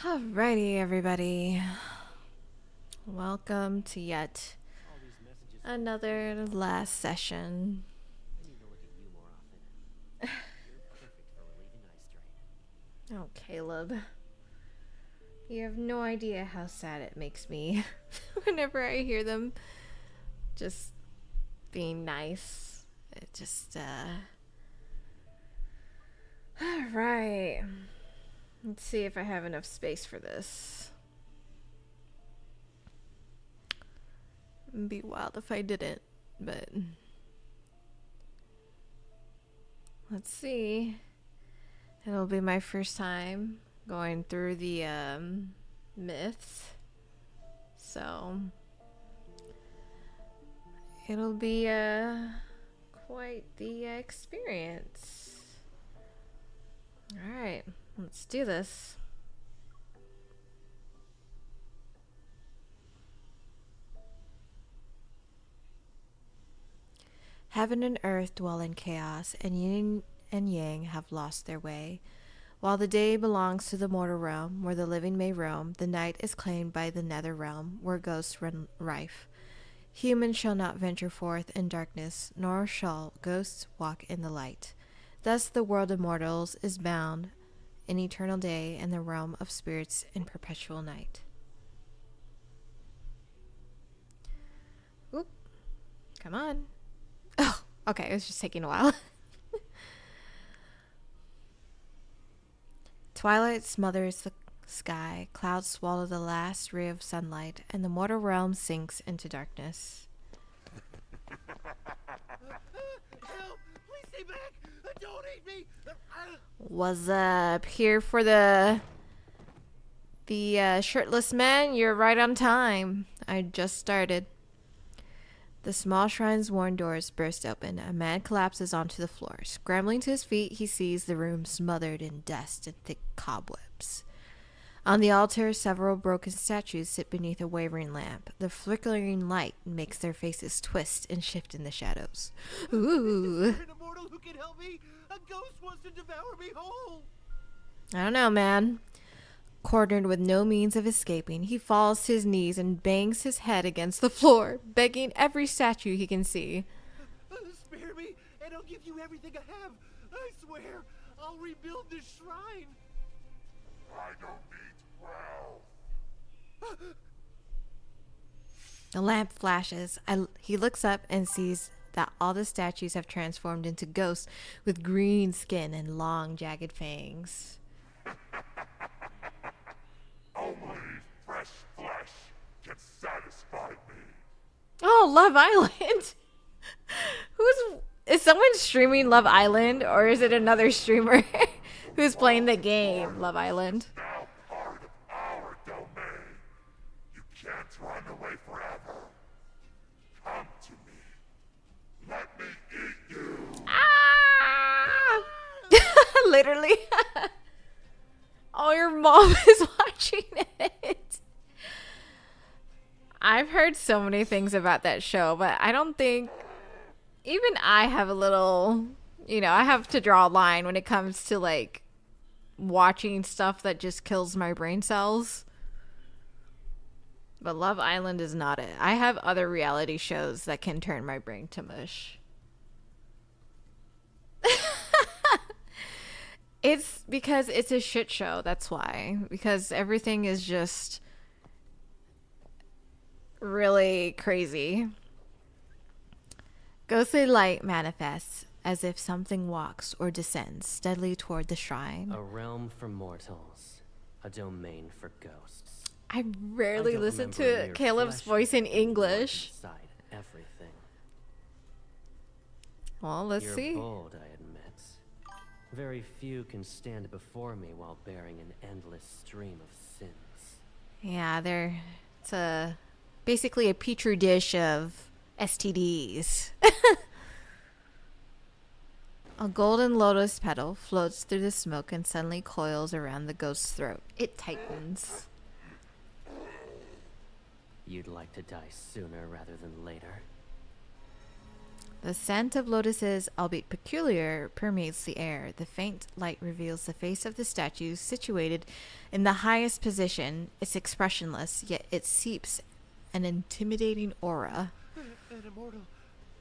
Alrighty, everybody. Welcome to yet another last session. Oh, Caleb. You have no idea how sad it makes me whenever I hear them just being nice. It just, Alright. Let's see if I have enough space for this. It'd be wild if I didn't, but let's see. It'll be my first time going through the myths, so it'll be quite the experience. All right, let's do this. Heaven and earth dwell in chaos, and yin and yang have lost their way. While the day belongs to the mortal realm, where the living may roam, the night is claimed by the nether realm, where ghosts run rife. Humans shall not venture forth in darkness, nor shall ghosts walk in the light. Thus the world of mortals is bound in eternal day, and the realm of spirits in perpetual night. Oop. Come on. Oh, okay, it was just taking a while. Twilight smothers the sky, clouds swallow the last ray of sunlight, and the mortal realm sinks into darkness. Help! Please stay back! Don't eat me! What's up? Here for the shirtless man? You're right on time. I just started. The small shrine's worn doors burst open. A man collapses onto the floor. Scrambling to his feet, he sees the room smothered in dust and thick cobwebs. On the altar, several broken statues sit beneath a wavering lamp. The flickering light makes their faces twist and shift in the shadows. Ooh. Is there an immortal who can help me? A ghost wants to devour me whole! I don't know, man. Cornered with no means of escaping, he falls to his knees and bangs his head against the floor, begging every statue he can see. Spare me, and I'll give you everything I have. I swear, I'll rebuild this shrine. I don't need wealth. The lamp flashes. He looks up and sees that all the statues have transformed into ghosts with green skin and long, jagged fangs. Only fresh flesh can satisfy me. Oh, Love Island! Is someone streaming Love Island, or is it another streamer who's playing the game Love Island? Now part of our domain. You can't run away forever. Come to me. Let me eat you. Ah! Literally. Oh, your mom is watching it. I've heard so many things about that show, but I don't think even I have a little, I have to draw a line when it comes to like watching stuff that just kills my brain cells. But Love Island is not it. I have other reality shows that can turn my brain to mush. It's because it's a shit show, that's why. Because everything is just really crazy. Ghostly light manifests as if something walks or descends steadily toward the shrine. A realm for mortals, a domain for ghosts. I rarely listen to Caleb's voice in English. Inside everything. Well, let's You're see. bold, I admit. Very few can stand before me while bearing an endless stream of sins. Yeah, it's basically a petri dish of STDs. A golden lotus petal floats through the smoke and suddenly coils around the ghost's throat. It tightens. You'd like to die sooner rather than later. The scent of lotuses, albeit peculiar, permeates the air. The faint light reveals the face of the statue, situated in the highest position. It's expressionless, yet it seeps an intimidating aura. An immortal.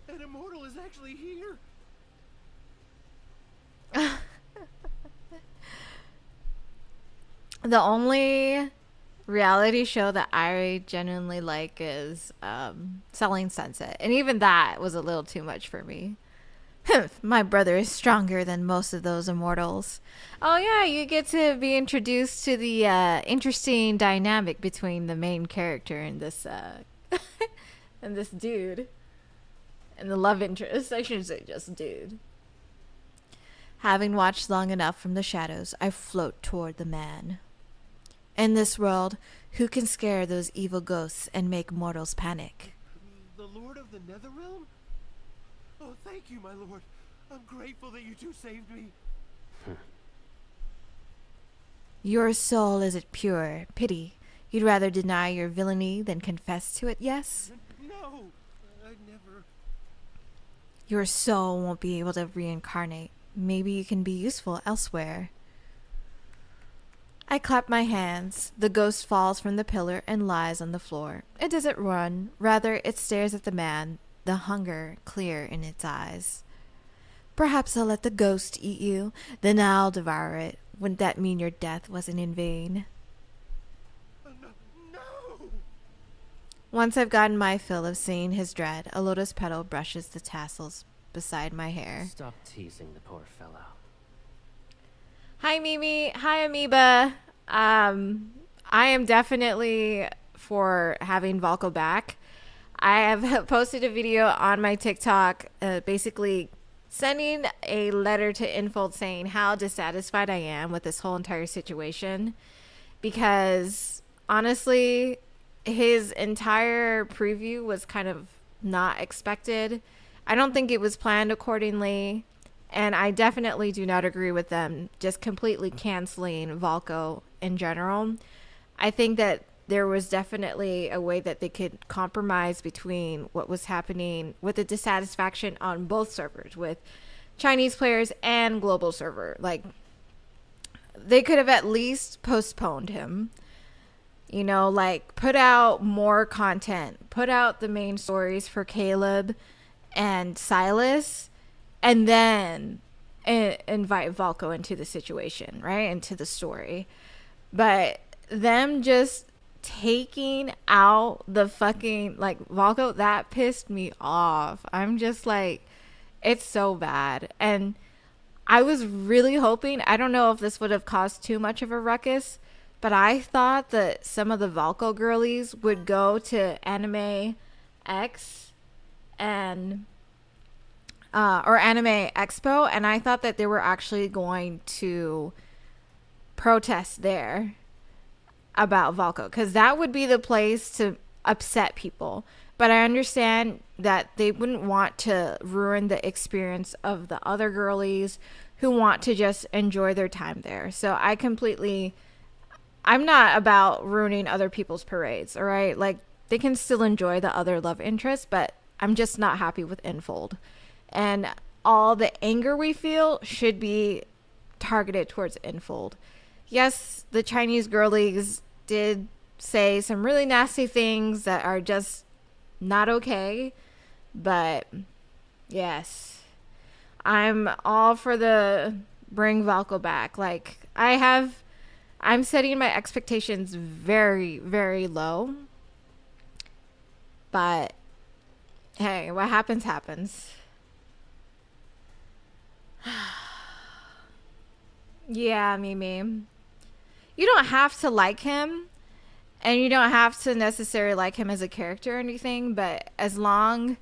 An immortal is actually here. The only reality show that I genuinely like is Selling Sunset. And even that was a little too much for me. My brother is stronger than most of those immortals. Oh yeah, you get to be introduced to the interesting dynamic between the main character and this and this dude. And the love interest. I shouldn't say just dude. Having watched long enough from the shadows, I float toward the man. In this world, who can scare those evil ghosts and make mortals panic? The Lord of the Netherrealm? Oh, thank you, my lord. I'm grateful that you two saved me. Your soul is it pure? Pity. You'd rather deny your villainy than confess to it, yes? No, I'd never. Your soul won't be able to reincarnate. Maybe you can be useful elsewhere. I clap my hands. The ghost falls from the pillar and lies on the floor. It doesn't run. Rather, it stares at the man, the hunger clear in its eyes. Perhaps I'll let the ghost eat you, then I'll devour it. Wouldn't that mean your death wasn't in vain? No! Once I've gotten my fill of seeing his dread, a lotus petal brushes the tassels beside my hair. Stop teasing the poor fellow. Hi, Mimi. Hi, Amoeba. I am definitely for having Valko back. I have posted a video on my TikTok basically sending a letter to Infold saying how dissatisfied I am with this whole entire situation. Because, honestly, his entire preview was kind of not expected. I don't think it was planned accordingly. And I definitely do not agree with them just completely canceling Valko in general. I think that there was definitely a way that they could compromise between what was happening with the dissatisfaction on both servers, with Chinese players and global server. Like, they could have at least postponed him. You know, like, put out more content. Put out the main stories for Caleb and Silas. And then invite Valko into the situation, right? Into the story. But them just taking out the fucking, like, Valko, that pissed me off. I'm just like, it's so bad. And I was really hoping, I don't know if this would have caused too much of a ruckus, but I thought that some of the Valko girlies would go to Anime X and or Anime Expo, and I thought that they were actually going to protest there about Valko, because that would be the place to upset people. But I understand that they wouldn't want to ruin the experience of the other girlies who want to just enjoy their time there. So I'm not about ruining other people's parades, all right? Like, they can still enjoy the other love interests, but I'm just not happy with Infold. And all the anger we feel should be targeted towards Infold. Yes, the Chinese girlies did say some really nasty things that are just not okay. But yes, I'm all for the bring Valko back. Like, I'm setting my expectations very, very low. But hey, what happens, happens. Yeah, Mimi. You don't have to like him, and you don't have to necessarily like him as a character or anything, but as long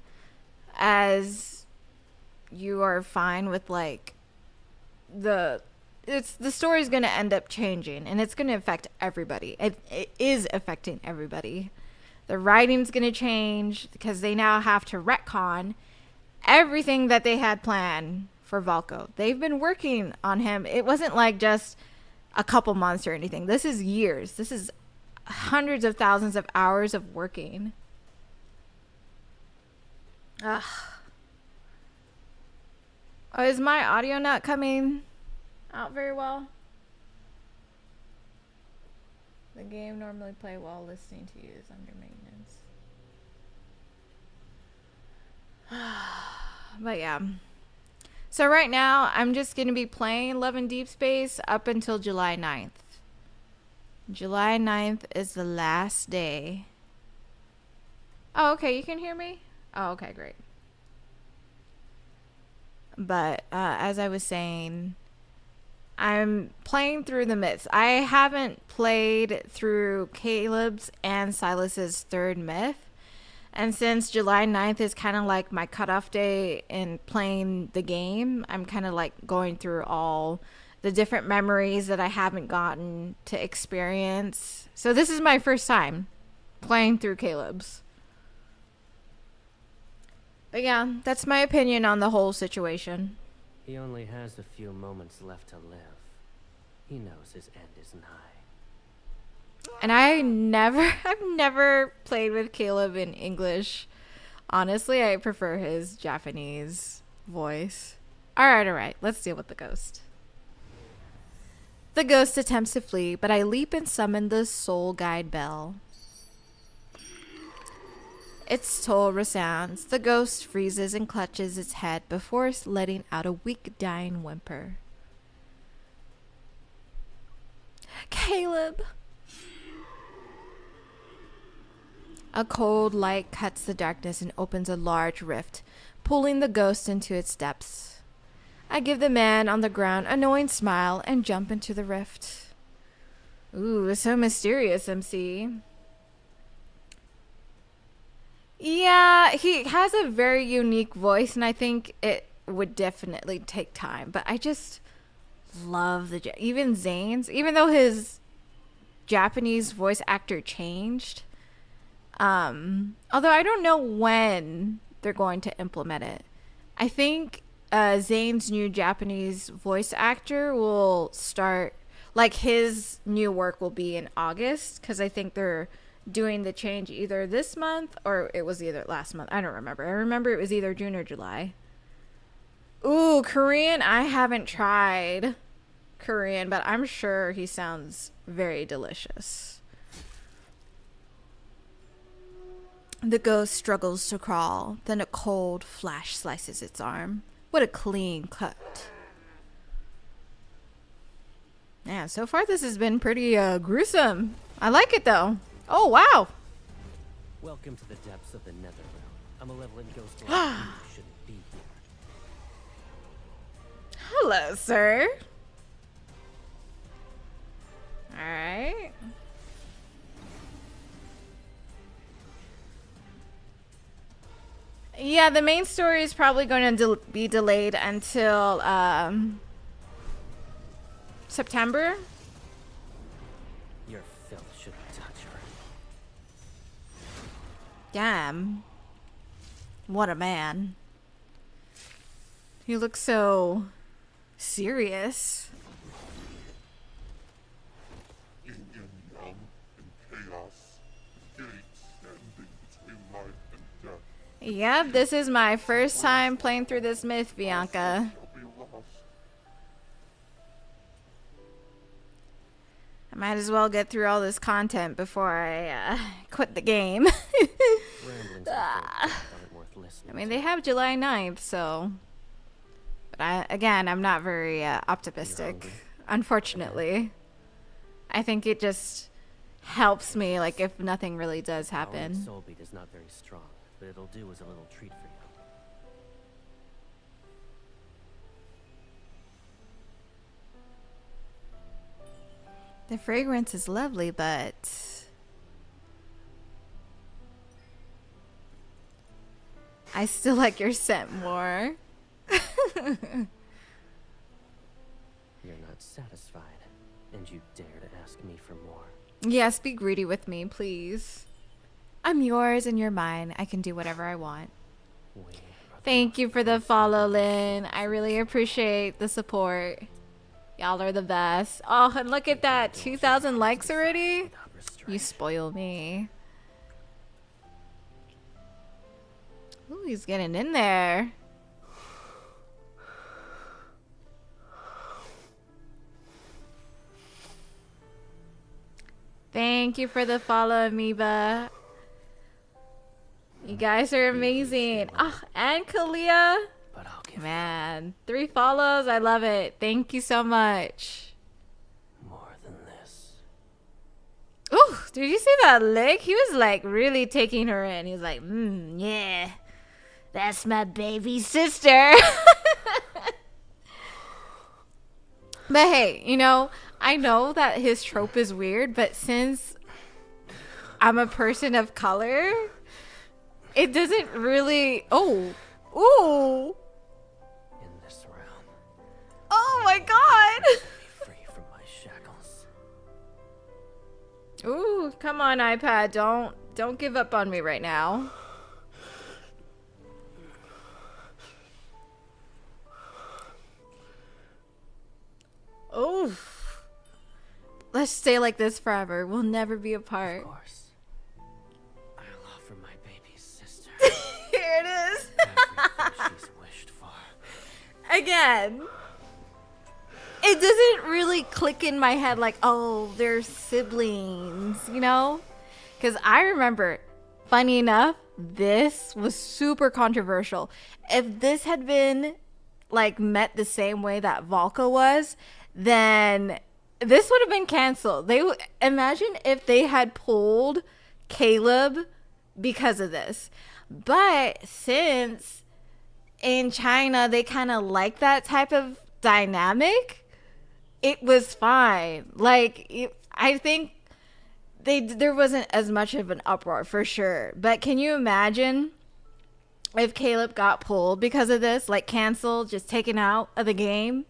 as you are fine with, like, the story's going to end up changing, and it's going to affect everybody. It is affecting everybody. The writing's going to change because they now have to retcon everything that they had planned for Valko. They've been working on him. It wasn't like just a couple months or anything. This is years. This is hundreds of thousands of hours of working. Ugh. Oh, is my audio not coming out very well? The game normally play while listening to you is under maintenance. But yeah. So right now, I'm just going to be playing Love in Deep Space up until July 9th. July 9th is the last day. Oh, okay. You can hear me? Oh, okay. Great. But as I was saying, I'm playing through the myths. I haven't played through Caleb's and Silas's third myth. And since July 9th is kind of like my cutoff day in playing the game, I'm kind of like going through all the different memories that I haven't gotten to experience. So this is my first time playing through Caleb's. But yeah, that's my opinion on the whole situation. He only has a few moments left to live. He knows his end is nigh. And I've never played with Caleb in English. Honestly, I prefer his Japanese voice. Alright, let's deal with the ghost. The ghost attempts to flee, but I leap and summon the soul guide bell. Its toll resounds. The ghost freezes and clutches its head before letting out a weak, dying whimper. Caleb! A cold light cuts the darkness and opens a large rift, pulling the ghost into its depths. I give the man on the ground a knowing smile and jump into the rift. Ooh, so mysterious, MC. Yeah, he has a very unique voice, and I think it would definitely take time. But I just love even Zane's, even though his Japanese voice actor changed. Although I don't know when they're going to implement it. I think Zane's new Japanese voice actor will start, like his new work will be in August, because I think they're doing the change either this month or it was either last month. I don't remember. I remember it was either June or July. Ooh, Korean. I haven't tried Korean, but I'm sure he sounds very delicious. The ghost struggles to crawl, then a cold flash slices its arm. What a clean cut. Man, so far this has been pretty gruesome. I like it though. Oh, wow. Welcome to the depths of the Netherrealm. A malevolent ghost like you shouldn't be here. Hello, sir. All right. Yeah, the main story is probably going to be delayed until September. Your filth shouldn't touch her. Damn. What a man. He looks so serious. Yin and yang and chaos. Gate standing between life and death. Yep, this is my first time playing through this myth, Bianca. Shall be lost. I might as well get through all this content before I quit the game. Ramblings aren't worth listening. I mean, they have July 9th, so... But I'm not very optimistic, unfortunately. I think it just helps me, like, if nothing really does happen. Our soul beat is not very strong, but it'll do as a little treat for you. The fragrance is lovely, but... I still like your scent more. You're not satisfied, and you dare to ask me for more. Yes, be greedy with me, please. I'm yours and you're mine. I can do whatever I want. Thank you for the follow, Lynn. I really appreciate the support. Y'all are the best. Oh, and look at that. 2,000 likes already? You spoil me. Ooh, he's getting in there. Thank you for the follow, Amoeba. You guys are amazing. Oh, and Kalia. But I'll give Man, 3 follows. I love it. Thank you so much. more than this. Ooh, did you see that lick? He was like really taking her in. He was like, yeah, that's my baby sister. But hey, you know, I know that his trope is weird, but since I'm a person of color, it doesn't really. Oh, ooh, In this realm, oh my God. be free from my shackles. Ooh, come on, iPad. Don't give up on me right now. Oh. Let's stay like this forever. We'll never be apart. Of course. I'll offer my baby's sister Here it is. everything she's wished for. Again. It doesn't really click in my head like, oh, they're siblings, you know? Because I remember, funny enough, this was super controversial. If this had been like met the same way that Valka was, then this would have been canceled. Imagine if they had pulled Caleb because of this. But since in China they kind of like that type of dynamic, it was fine. Like I think there wasn't as much of an uproar for sure. But can you imagine if Caleb got pulled because of this, like canceled, just taken out of the game?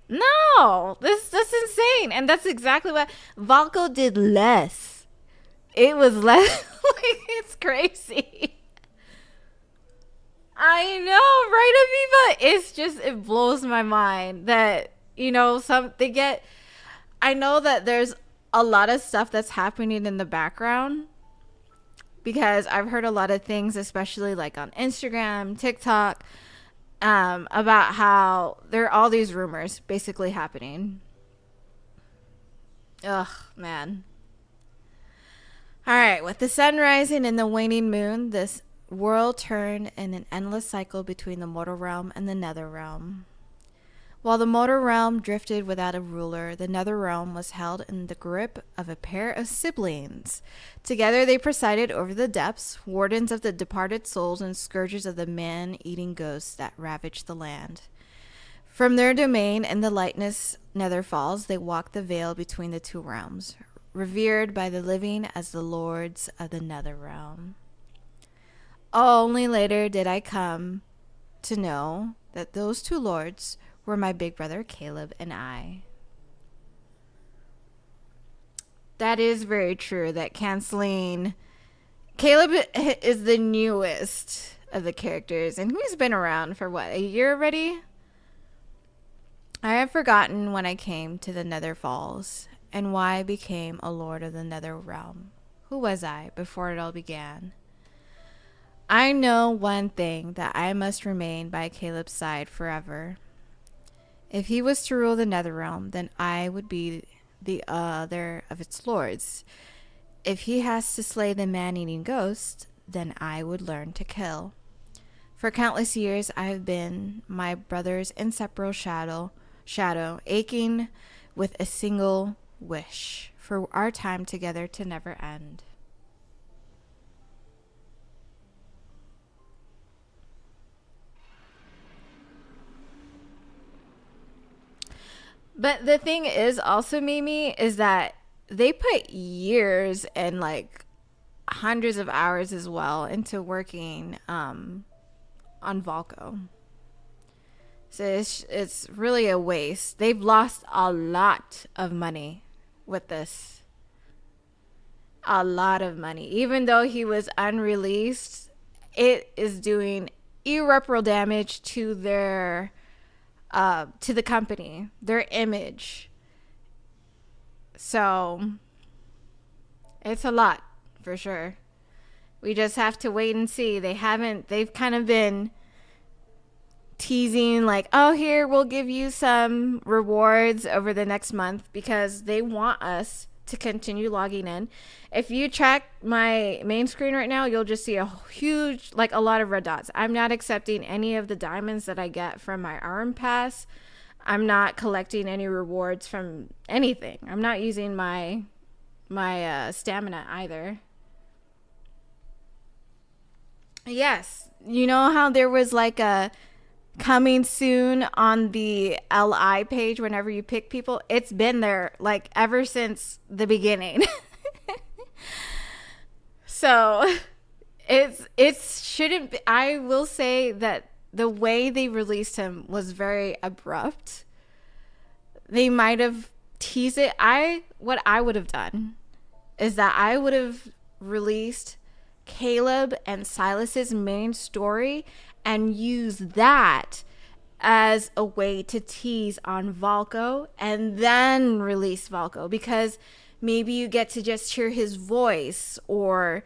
No, that's insane. And that's exactly what Valko did less. It was less. Like, it's crazy. I know, right, Aviva? It's just, it blows my mind that, you know, I know that there's a lot of stuff that's happening in the background because I've heard a lot of things, especially like on Instagram, TikTok, about how there are all these rumors basically happening. Ugh, man. All right, with the sun rising and the waning moon, this world turned in an endless cycle between the mortal realm and the nether realm. While the mortal realm drifted without a ruler, the nether realm was held in the grip of a pair of siblings. Together they presided over the depths, wardens of the departed souls and scourges of the man-eating ghosts that ravaged the land. From their domain in the lightness nether falls, they walked the veil between the two realms, revered by the living as the lords of the nether realm. Only later did I come to know that those two lords were my big brother Caleb and I. That is very true, that canceling Caleb is the newest of the characters, and he's been around for what, a year already? I have forgotten when I came to the Nether Falls and why I became a lord of the Nether Realm. Who was I before it all began? I know one thing, that I must remain by Caleb's side forever. If he was to rule the Netherrealm, then I would be the other of its lords. If he has to slay the man-eating ghost, then I would learn to kill. For countless years, I have been my brother's inseparable shadow, aching with a single wish for our time together to never end. But the thing is also, Mimi, is that they put years and like hundreds of hours as well into working on Valko. So it's really a waste. They've lost a lot of money with this. A lot of money. Even though he was unreleased, it is doing irreparable damage to their to the company, their image. So it's a lot for sure. We just have to wait and see. They've kind of been teasing like, oh, here, we'll give you some rewards over the next month, because they want us to continue logging in. If you check my main screen right now, you'll just see a huge, like a lot of red dots. I'm not accepting any of the diamonds that I get from my arm pass. I'm not collecting any rewards from anything. I'm not using my stamina either. Yes, you know how there was like a coming soon on the LI page whenever you pick people? It's been there like ever since the beginning. So it shouldn't be, I will say that the way they released him was very abrupt. They might have teased it. What I would have done is that I would have released Caleb and Silas's main story and use that as a way to tease on Valko and then release Valko, because maybe you get to just hear his voice or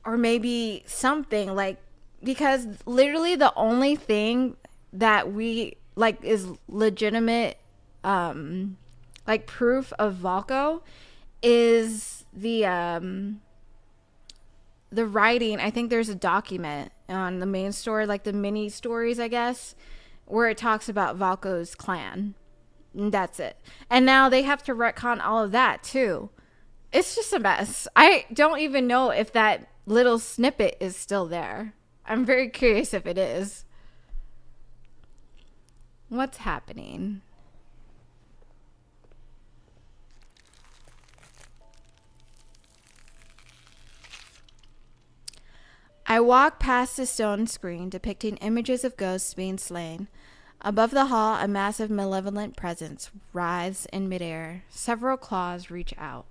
maybe something like, because literally the only thing that we like is legitimate like proof of Valko is the writing. I think there's a document on the main story, like the mini stories, I guess, where it talks about Valko's clan. And that's it. And now they have to retcon all of that too. It's just a mess. I don't even know if that little snippet is still there. I'm very curious if it is. What's happening? I walk past a stone screen depicting images of ghosts being slain. Above the hall, a massive malevolent presence writhes in midair. Several claws reach out.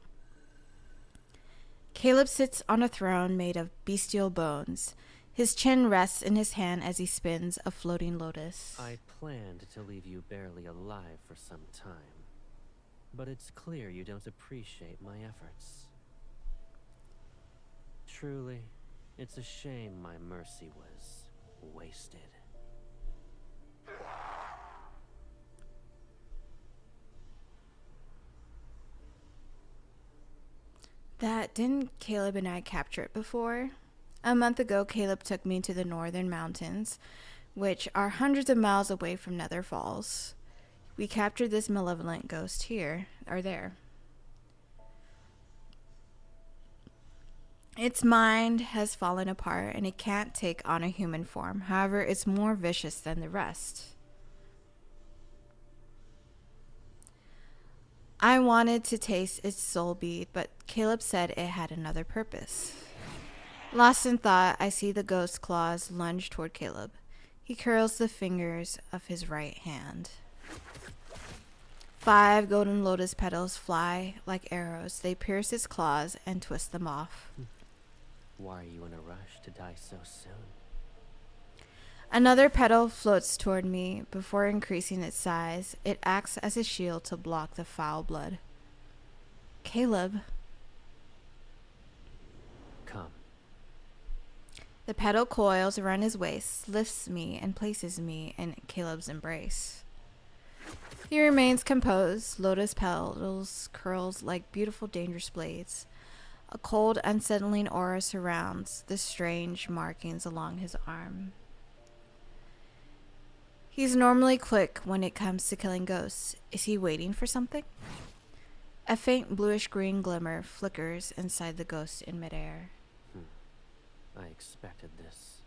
Caleb sits on a throne made of bestial bones. His chin rests in his hand as he spins a floating lotus. I planned to leave you barely alive for some time, but it's clear you don't appreciate my efforts. Truly, it's a shame my mercy was wasted. Didn't Caleb and I capture it before? A month ago, Caleb took me to the northern mountains, which are hundreds of miles away from Nether Falls. We captured this malevolent ghost here, or there. Its mind has fallen apart and it can't take on a human form. However, it's more vicious than the rest. I wanted to taste its soul bead, but Caleb said it had another purpose. Lost in thought, I see the ghost claws lunge toward Caleb. He curls the fingers of his right hand. 5 golden lotus petals fly like arrows. They pierce his claws and twist them off. Why are you in a rush to die so soon? Another petal floats toward me. Before increasing its size, it acts as a shield to block the foul blood. Caleb. Come. The petal coils around his waist, lifts me, and places me in Caleb's embrace. He remains composed. Lotus petals curls like beautiful, dangerous blades. A cold, unsettling aura surrounds the strange markings along his arm. He's normally quick when it comes to killing ghosts. Is he waiting for something? A faint bluish-green glimmer flickers inside the ghost in midair. I expected this.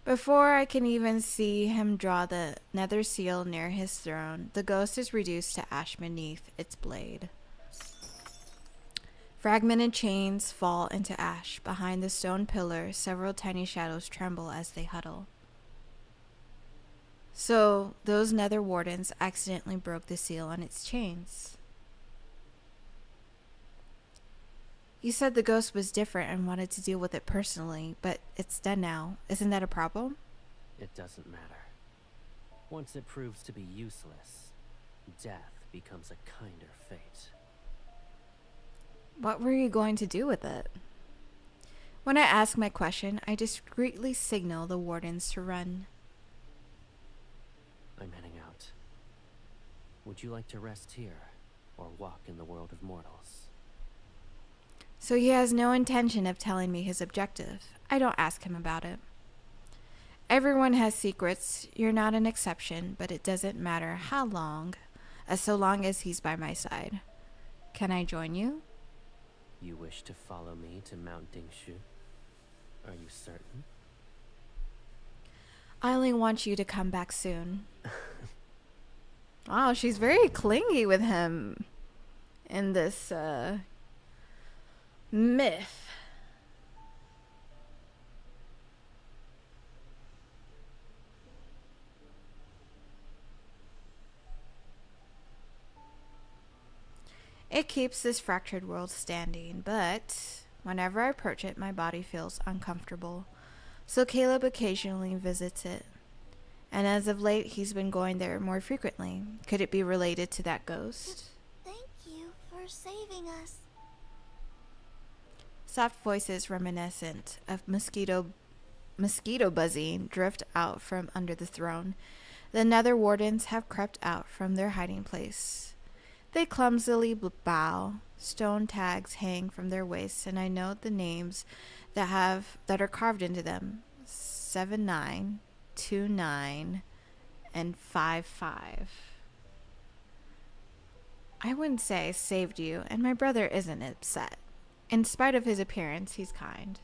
Before I can even see him draw the nether seal near his throne, the ghost is reduced to ash beneath its blade. Fragmented chains fall into ash. Behind the stone pillar, several tiny shadows tremble as they huddle. So, those nether wardens accidentally broke the seal on its chains. You said the ghost was different and wanted to deal with it personally, but it's dead now. Isn't that a problem? It doesn't matter. Once it proves to be useless, death becomes a kinder fate. What were you going to do with it? When I ask my question, I discreetly signal the wardens to run. I'm heading out. Would you like to rest here, or walk in the world of mortals? So he has no intention of telling me his objective. I don't ask him about it. Everyone has secrets. You're not an exception, but it doesn't matter how long, so long as he's by my side. Can I join you? You wish to follow me to Mount Dingshu? Are you certain? I only want you to come back soon. Wow, she's very clingy with him in this myth. It keeps this fractured world standing, but whenever I approach it, my body feels uncomfortable. So Caleb occasionally visits it. And as of late, he's been going there more frequently. Could it be related to that ghost? Thank you for saving us. Soft voices reminiscent of mosquito buzzing drift out from under the throne. The nether wardens have crept out from their hiding place. They clumsily bow. Stone tags hang from their waists, and I note the names that are carved into them: 79, 29, and 55. I wouldn't say I saved you, and my brother isn't upset. In spite of his appearance, he's kind.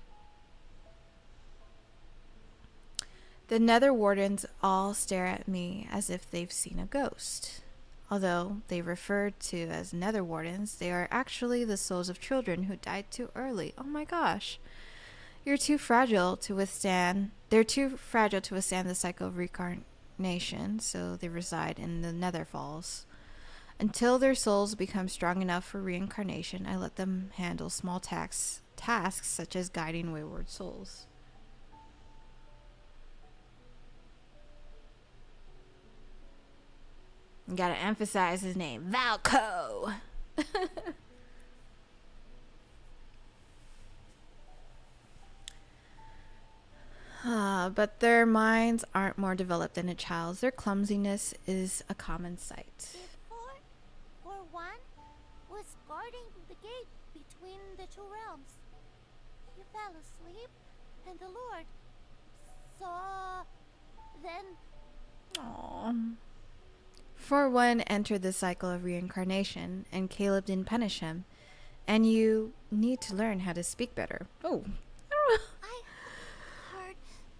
The nether wardens all stare at me as if they've seen a ghost. Although they referred to as nether wardens, they are actually the souls of children who died too early. Oh my gosh. They're too fragile to withstand the cycle of reincarnation, so they reside in the nether falls. Until their souls become strong enough for reincarnation, I let them handle small tasks such as guiding wayward souls. You gotta emphasize his name, Valco. But their minds aren't more developed than a child's. Their clumsiness is a common sight. Before, for one, was guarding the gate between the two realms. He fell asleep, and the Lord saw. Then Aww. For one entered the cycle of reincarnation, and Caleb didn't punish him. And you need to learn how to speak better. Oh. I heard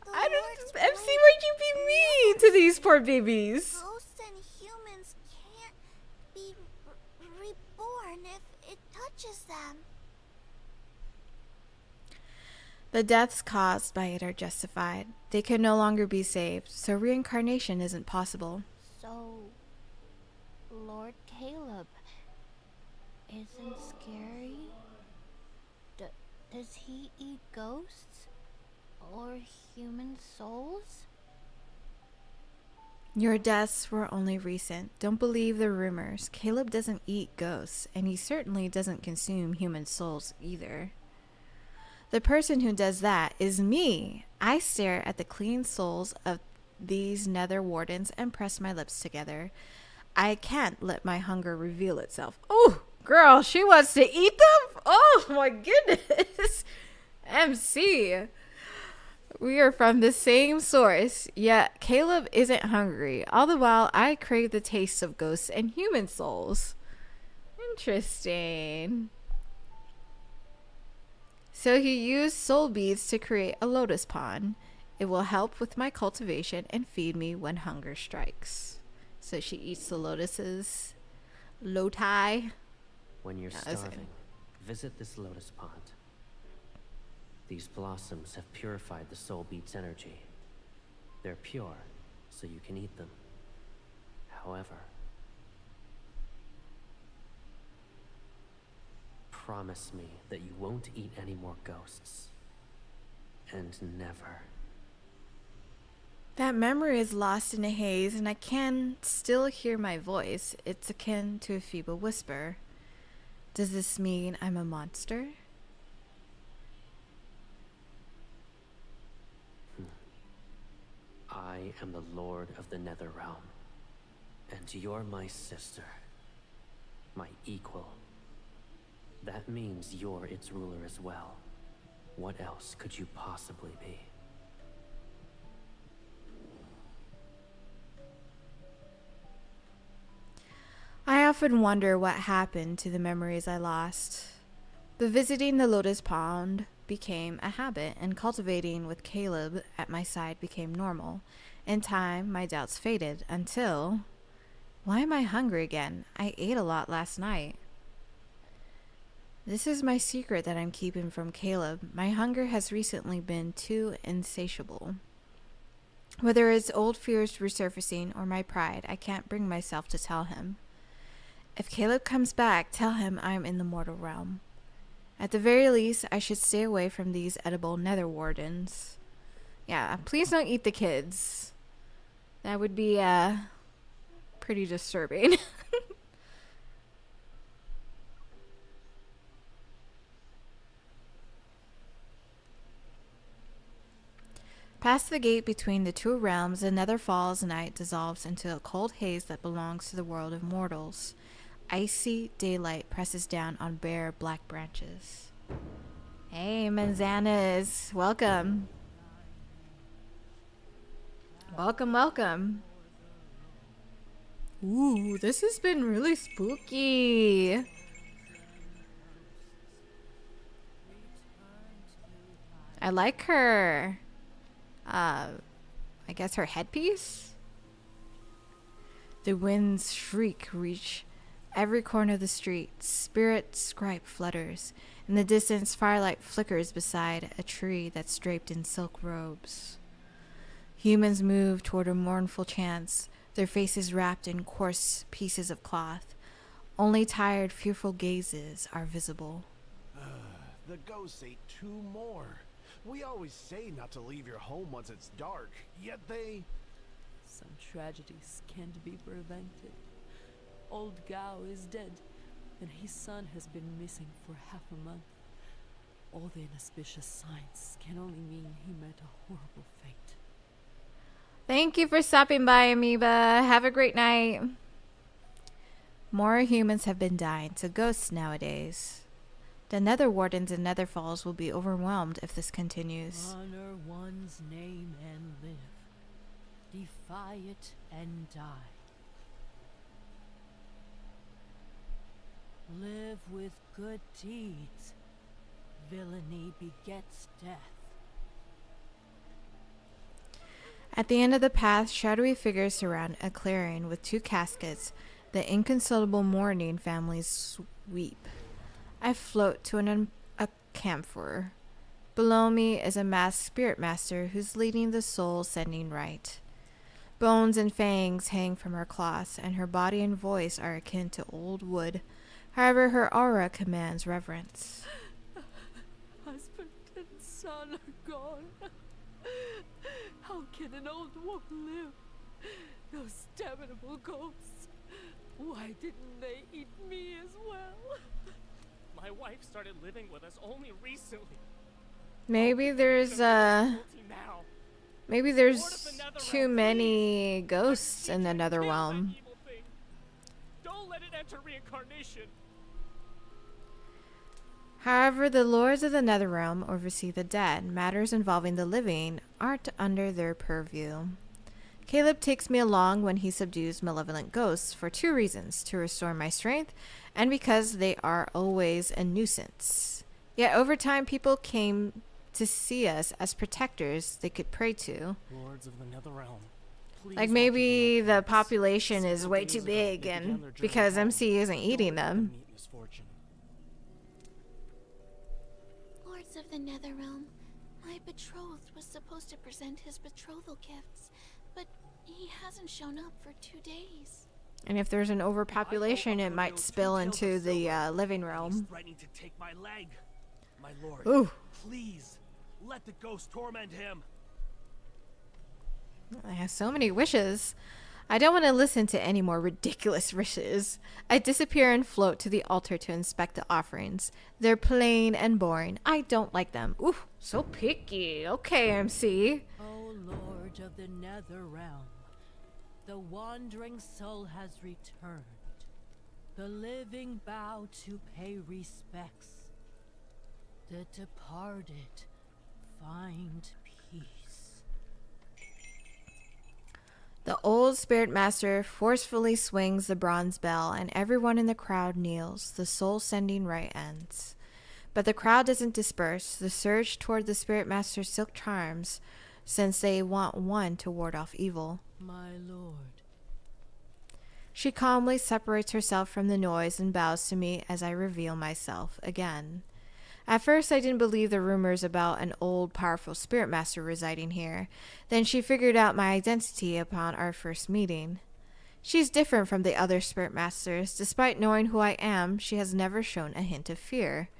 the I Lord's don't. MC, blade why'd you be mean to these poor babies? Ghosts and humans can't be reborn if it touches them. The deaths caused by it are justified. They can no longer be saved, so reincarnation isn't possible. So, Lord Caleb isn't scary? Does he eat ghosts? Or human souls? Your deaths were only recent. Don't believe the rumors. Caleb doesn't eat ghosts, and he certainly doesn't consume human souls either. The person who does that is me. I stare at the clean souls of these nether wardens and press my lips together. I can't let my hunger reveal itself. Oh, girl, she wants to eat them? Oh my goodness. MC. We are from the same source, yet Caleb isn't hungry. All the while, I crave the taste of ghosts and human souls. Interesting. So he used soul beads to create a lotus pond. It will help with my cultivation and feed me when hunger strikes. So she eats the lotuses. Loti. When you're that's starving, visit this lotus pond. These blossoms have purified the soul beat's energy. They're pure, so you can eat them. However, promise me that you won't eat any more ghosts. And never. That memory is lost in a haze, and I can still hear my voice. It's akin to a feeble whisper. Does this mean I'm a monster? I am the Lord of the Nether Realm, And you're my sister. My equal. That means you're its ruler as well. What else could you possibly be? I often wonder what happened to the memories I lost. But visiting the Lotus Pond became a habit, and cultivating with Caleb at my side became normal. In time, my doubts faded until... Why am I hungry again? I ate a lot last night. This is my secret that I'm keeping from Caleb. My hunger has recently been too insatiable. Whether it's old fears resurfacing or my pride, I can't bring myself to tell him. If Caleb comes back, tell him I'm in the mortal realm. At the very least, I should stay away from these edible nether wardens. Yeah, please don't eat the kids. That would be, pretty disturbing. Past the gate between the two realms, the Nether Falls night dissolves into a cold haze that belongs to the world of mortals. Icy daylight presses down on bare black branches. Hey, manzanas. Welcome. Welcome, welcome. Ooh, this has been really spooky. I like her. I guess her headpiece? The wind's shriek reach every corner of the street. Spirit scribe flutters. In the distance, firelight flickers beside a tree that's draped in silk robes. Humans move toward a mournful chant, their faces wrapped in coarse pieces of cloth. Only tired, fearful gazes are visible. The ghosts ate 2 more. We always say not to leave your home once it's dark, yet they... Some tragedies can't be prevented. Old Gao is dead, and his son has been missing for half a month. All the inauspicious signs can only mean he met a horrible fate. Thank you for stopping by, Amoeba. Have a great night. More humans have been dying to ghosts nowadays. The Nether Wardens and Nether Falls will be overwhelmed if this continues. Honor one's name and live. Defy it and die. Live with good deeds. Villainy begets death. At the end of the path, shadowy figures surround a clearing with 2 caskets. The inconsolable mourning families weep. I float to a camphor. Below me is a masked spirit master who's leading the soul sending right. Bones and fangs hang from her cloths, and her body and voice are akin to old wood. However, her aura commands reverence. Husband and son are gone. How can an old woman live? Those damnable ghosts. Why didn't they eat me as well? My wife started living with us only recently. Maybe there's too many ghosts in the Nether realm. Don't let it enter reincarnation. However, the lords of the Netherrealm oversee the dead. Matters involving the living aren't under their purview. Caleb takes me along when he subdues malevolent ghosts for 2 reasons: to restore my strength and because they are always a nuisance. Yet over time, people came to see us as protectors they could pray to. Lords of the Netherrealm. Like maybe the population is way too big and because MC isn't eating them. Lords of the Netherrealm, my betrothed was supposed to present his betrothal gifts, but he hasn't shown up for 2 days. And if there's an overpopulation, it might spill into the living realm. Threatening to take my leg. My lord, Ooh. please, let the ghost torment him. I have so many wishes. I don't want to listen to any more ridiculous wishes. I disappear and float to the altar to inspect the offerings. They're plain and boring. I don't like them. Ooh, so picky. Okay, MC. O Lord of the Nether Realm, The wandering soul has returned. The living bow to pay respects. The departed find peace. The old spirit master forcefully swings the bronze bell, and everyone in the crowd kneels. The soul sending rite ends. But the crowd doesn't disperse. The surge toward the spirit master's silk charms, since they want one to ward off evil. My lord. She calmly separates herself from the noise and bows to me as I reveal myself again. At first, I didn't believe the rumors about an old, powerful spirit master residing here. Then she figured out my identity upon our first meeting. She's different from the other spirit masters. Despite knowing who I am, she has never shown a hint of fear.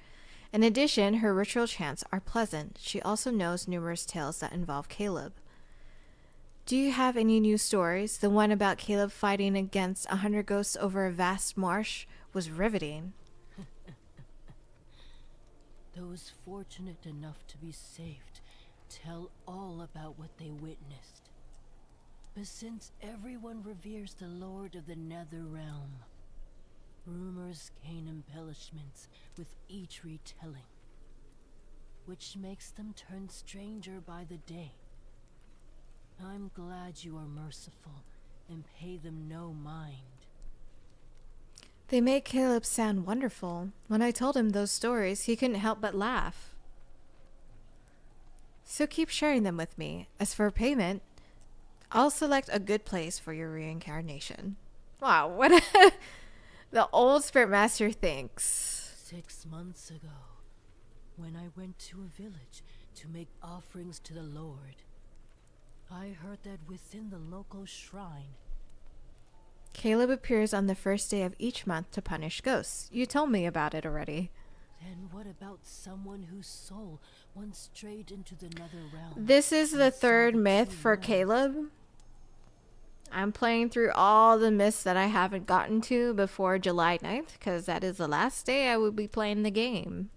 In addition, her ritual chants are pleasant. She also knows numerous tales that involve Caleb. Do you have any new stories? The one about Caleb fighting against 100 ghosts over a vast marsh was riveting. Those fortunate enough to be saved tell all about what they witnessed. But since everyone reveres the Lord of the Nether Realm, rumors gain embellishments with each retelling, which makes them turn stranger by the day. I'm glad you are merciful and pay them no mind. They make Caleb sound wonderful. When I told him those stories, he couldn't help but laugh. So keep sharing them with me. As for payment, I'll select a good place for your reincarnation. Wow, what the old spirit master thinks. 6 months ago, when I went to a village to make offerings to the Lord, I heard that within the local shrine, Caleb appears on the first day of each month to punish ghosts. You told me about it already. then what about someone whose soul once strayed into the nether realm? This is the and saw third the myth true for Lord? Caleb. I'm playing through all the myths that I haven't gotten to before July 9th, because that is the last day I will be playing the game.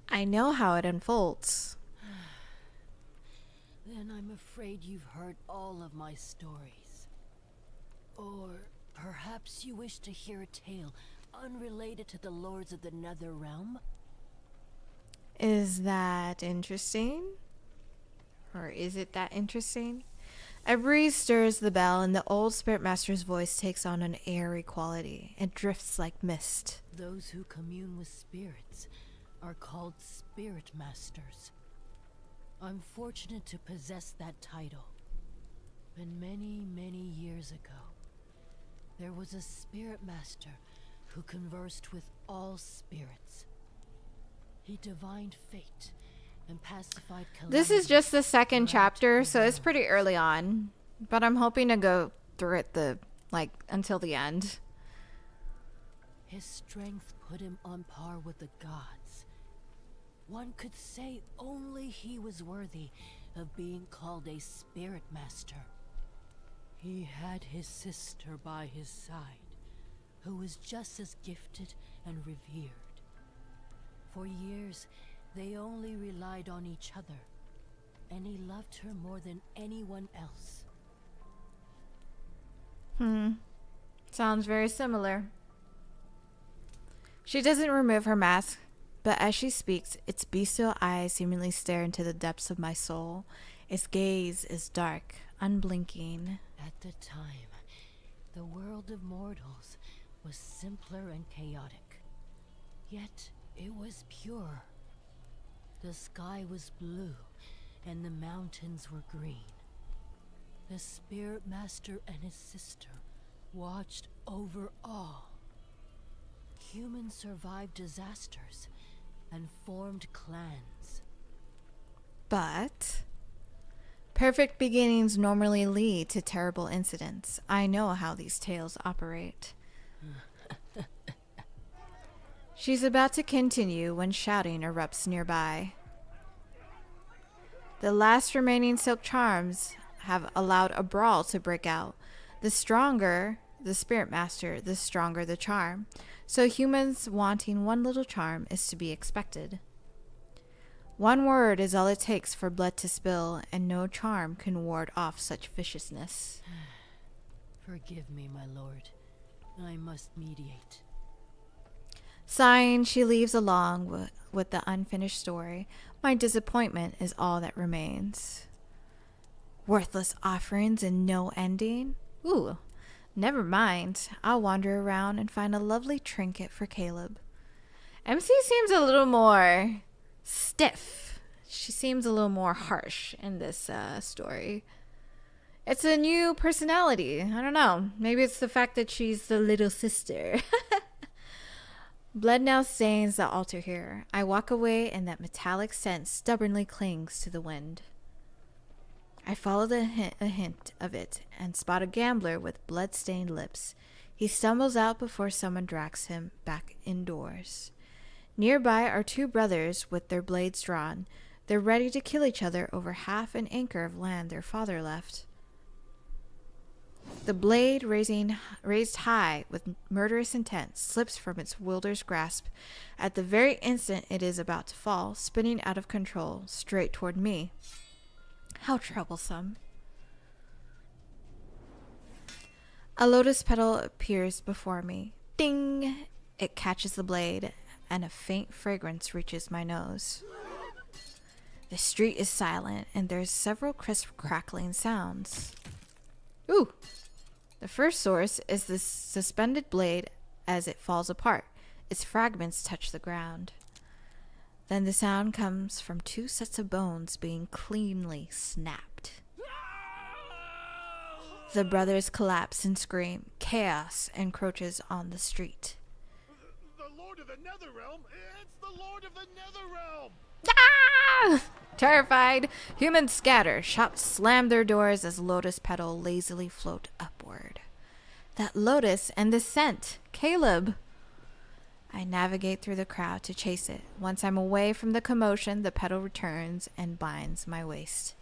I know how it unfolds. Then I'm afraid you've heard all of my stories. Or perhaps you wish to hear a tale unrelated to the lords of the Nether Realm? Is that interesting? Or is it that interesting? A breeze stirs the bell, and the old spirit master's voice takes on an airy quality. It drifts like mist. Those who commune with spirits are called spirit masters. I'm fortunate to possess that title. But many, many years ago, there was a spirit master who conversed with all spirits. He divined fate and pacified calamity. This is just the second throughout chapter, the so it's realm. pretty early on. But I'm hoping to go through it until the end. His strength put him on par with the gods. One could say only he was worthy of being called a spirit master. He had his sister by his side, who was just as gifted and revered. For years, they only relied on each other, and he loved her more than anyone else. Sounds very similar. She doesn't remove her mask, but as she speaks, its bestial eyes seemingly stare into the depths of my soul. Its gaze is dark, unblinking. At the time, the world of mortals was simpler and chaotic. Yet it was pure. The sky was blue, and the mountains were green. The spirit master and his sister watched over all. Humans survived disasters and formed clans. But perfect beginnings normally lead to terrible incidents. I know how these tales operate. She's about to continue when shouting erupts nearby. The last remaining silk charms have allowed a brawl to break out. The stronger the spirit master, the stronger the charm. So humans wanting one little charm is to be expected. One word is all it takes for blood to spill, and no charm can ward off such viciousness. Forgive me, my lord. I must mediate. Sighing, she leaves along with the unfinished story. My disappointment is all that remains. Worthless offerings and no ending? Ooh, never mind. I'll wander around and find a lovely trinket for Caleb. MC seems a little more stiff. She seems a little more harsh in this story. It's a new personality. I don't know. Maybe it's the fact that she's the little sister. Blood now stains the altar here. I walk away and that metallic scent stubbornly clings to the wind. I follow a hint of it and spot a gambler with blood-stained lips. He stumbles out before someone drags him back indoors. Nearby are two brothers with their blades drawn. They're ready to kill each other over half an acre of land their father left. The blade, raised high with murderous intent, slips from its wielder's grasp at the very instant it is about to fall, spinning out of control, straight toward me. How troublesome. A lotus petal appears before me. Ding! It catches the blade, and a faint fragrance reaches my nose. The street is silent, and there's several crisp crackling sounds. Ooh! The first source is the suspended blade as it falls apart. Its fragments touch the ground. Then the sound comes from two sets of bones being cleanly snapped. The brothers collapse and scream. Chaos encroaches on the street. The Lord of the Netherrealm? It's the Lord of the Netherrealm! Ah! Terrified, humans scatter. Shops slam their doors as lotus petal lazily float upward. That lotus and the scent. Caleb. I navigate through the crowd to chase it. Once I'm away from the commotion, the petal returns and binds my waist.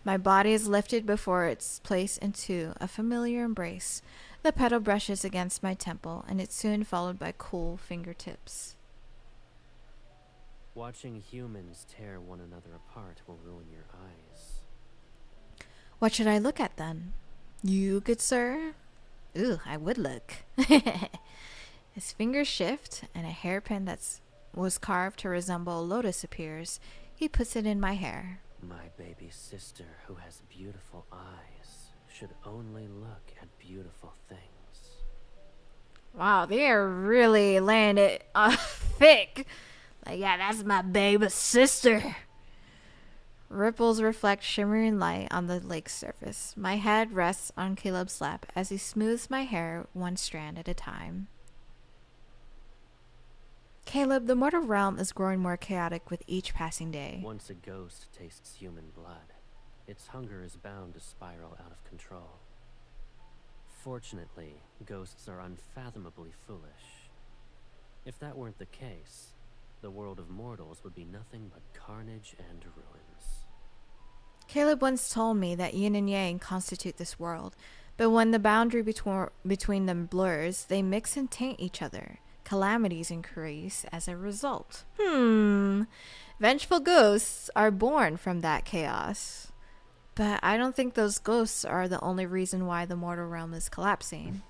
My body is lifted before it's placed into a familiar embrace. The petal brushes against my temple, and it's soon followed by cool fingertips. Watching humans tear one another apart will ruin your eyes. What should I look at then? You, good sir? Ooh, I would look. His fingers shift, and a hairpin that was carved to resemble a lotus appears. He puts it in my hair. My baby sister, who has beautiful eyes, should only look at beautiful things. Wow, they are really laying it thick. Like, yeah, that's my baby sister. Ripples reflect shimmering light on the lake's surface. My head rests on Caleb's lap as he smooths my hair one strand at a time. Caleb, the mortal realm is growing more chaotic with each passing day. Once a ghost tastes human blood, its hunger is bound to spiral out of control. Fortunately, ghosts are unfathomably foolish. If that weren't the case, the world of mortals would be nothing but carnage and ruins. Caleb once told me that yin and yang constitute this world, but when the boundary between them blurs, they mix and taint each other. Calamities increase as a result. Vengeful ghosts are born from that chaos. But I don't think those ghosts are the only reason why the mortal realm is collapsing.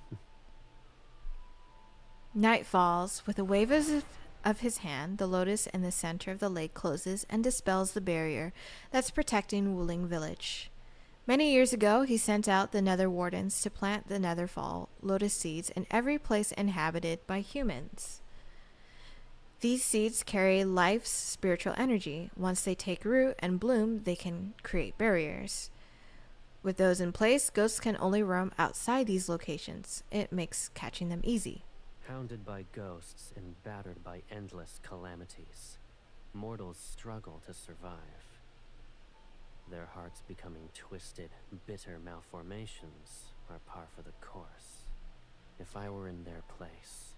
Night falls. With a wave of his hand, the lotus in the center of the lake closes and dispels the barrier that's protecting Wuling Village. Many years ago, he sent out the Nether Wardens to plant the Netherfall lotus seeds in every place inhabited by humans. These seeds carry life's spiritual energy. Once they take root and bloom, they can create barriers. With those in place, ghosts can only roam outside these locations. It makes catching them easy. Hounded by ghosts and battered by endless calamities, mortals struggle to survive. Their hearts becoming twisted, bitter malformations are par for the course. If I were in their place,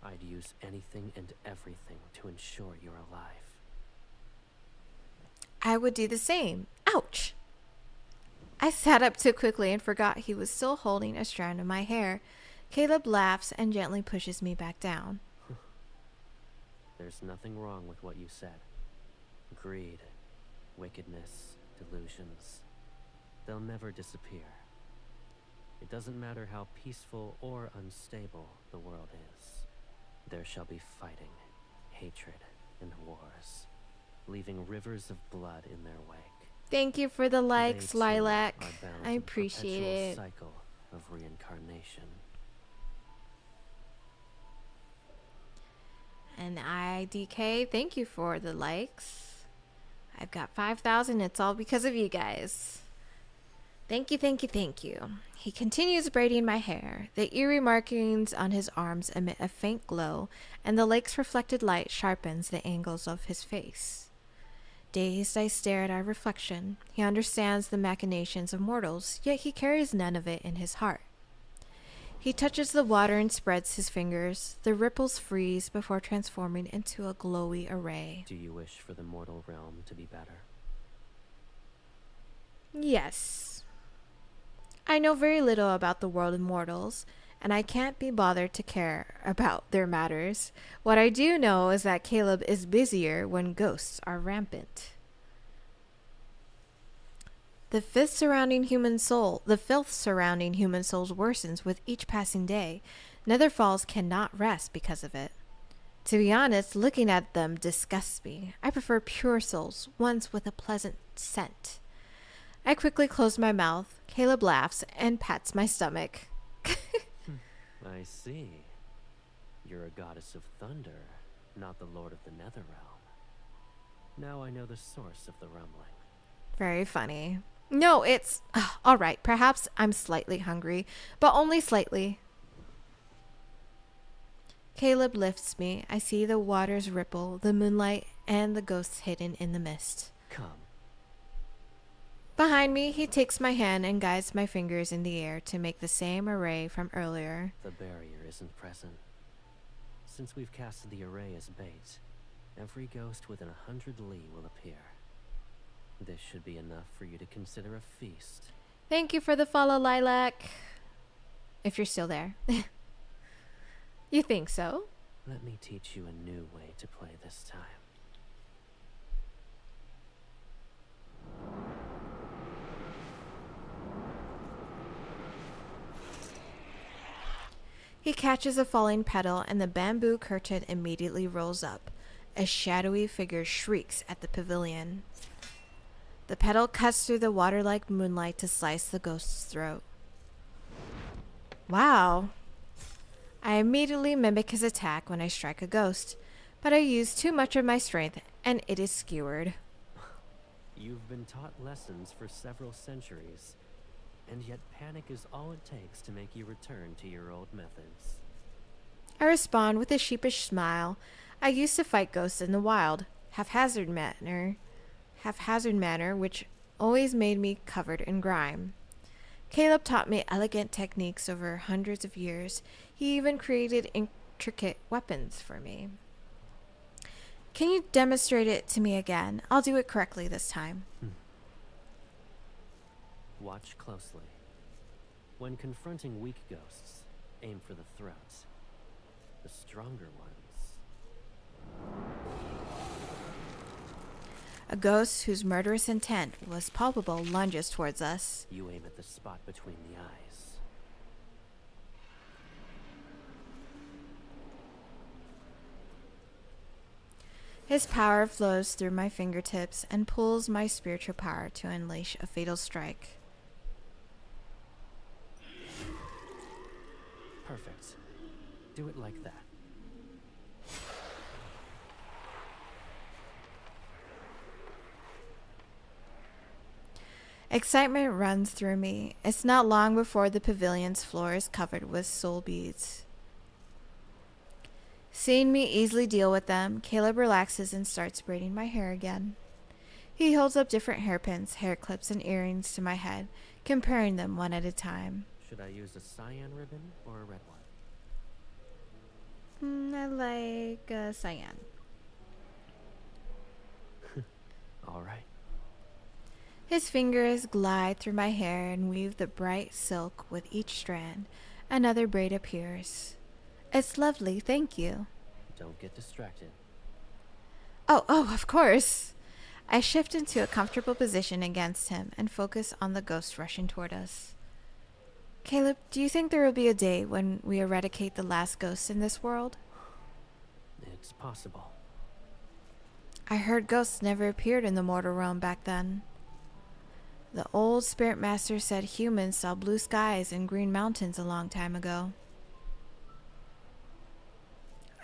I'd use anything and everything to ensure you're alive. I would do the same. Ouch! I sat up too quickly and forgot he was still holding a strand of my hair. Caleb laughs and gently pushes me back down. There's nothing wrong with what you said. Greed, wickedness, delusions. They'll never disappear. It doesn't matter how peaceful or unstable the world is. There shall be fighting, hatred, and wars, leaving rivers of blood in their wake. Thank you for the likes, They, too, Lilac. are bound I to the appreciate perpetual it. cycle of reincarnation. And IDK, thank you for the likes. I've got 5,000. It's all because of you guys. Thank you, thank you, thank you. He continues braiding my hair. The eerie markings on his arms emit a faint glow, and the lake's reflected light sharpens the angles of his face. Dazed, I stare at our reflection. He understands the machinations of mortals, yet he carries none of it in his heart. He touches the water and spreads his fingers. The ripples freeze before transforming into a glowy array. Do you wish for the mortal realm to be better? Yes. I know very little about the world of mortals, and I can't be bothered to care about their matters. What I do know is that Caleb is busier when ghosts are rampant. The filth surrounding human souls worsens with each passing day. Netherfalls cannot rest because of it. To be honest, looking at them disgusts me. I prefer pure souls, ones with a pleasant scent. I quickly close my mouth. Caleb laughs and pats my stomach. I see. You're a goddess of thunder, not the lord of the Netherrealm. Now I know the source of the rumbling. Very funny. No, it's... all right, perhaps I'm slightly hungry, but only slightly. Caleb lifts me. I see the waters ripple, the moonlight, and the ghosts hidden in the mist. Come. Behind me, he takes my hand and guides my fingers in the air to make the same array from earlier. The barrier isn't present. Since we've casted the array as bait, every ghost within 100 li will appear. This should be enough for you to consider a feast. Thank you for the follow, Lilac. If you're still there. You think so? Let me teach you a new way to play this time. He catches a falling petal and the bamboo curtain immediately rolls up. A shadowy figure shrieks at the pavilion. The petal cuts through the water-like moonlight to slice the ghost's throat. Wow. I immediately mimic his attack when I strike a ghost, but I use too much of my strength and it is skewered. You've been taught lessons for several centuries, and yet panic is all it takes to make you return to your old methods. I respond with a sheepish smile. I used to fight ghosts in the wild, haphazard manner, which always made me covered in grime. Caleb taught me elegant techniques over hundreds of years. He even created intricate weapons for me. Can you demonstrate it to me again? I'll do it correctly this time. Watch closely. When confronting weak ghosts, aim for the throats. The stronger ones. A ghost whose murderous intent was palpable lunges towards us. You aim at the spot between the eyes. His power flows through my fingertips and pulls my spiritual power to unleash a fatal strike. Perfect. Do it like that. Excitement runs through me. It's not long before the pavilion's floor is covered with soul beads. Seeing me easily deal with them, Caleb relaxes and starts braiding my hair again. He holds up different hairpins, hair clips, and earrings to my head, comparing them one at a time. Should I use a cyan ribbon or a red one? I like cyan. All right. His fingers glide through my hair and weave the bright silk with each strand. Another braid appears. It's lovely, thank you. Don't get distracted. Oh, of course. I shift into a comfortable position against him and focus on the ghost rushing toward us. Caleb, do you think there will be a day when we eradicate the last ghosts in this world? It's possible. I heard ghosts never appeared in the mortal realm back then. The old spirit master said humans saw blue skies and green mountains a long time ago.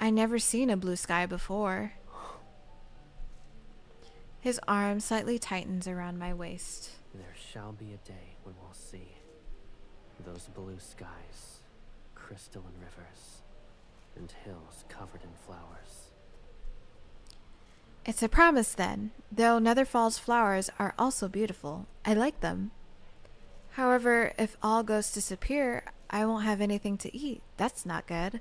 I never seen a blue sky before. His arm slightly tightens around my waist. There shall be a day when we'll see those blue skies, crystalline rivers, and hills covered in flowers. It's a promise then, though Netherfall's flowers are also beautiful. I like them. However, if all ghosts disappear, I won't have anything to eat. That's not good.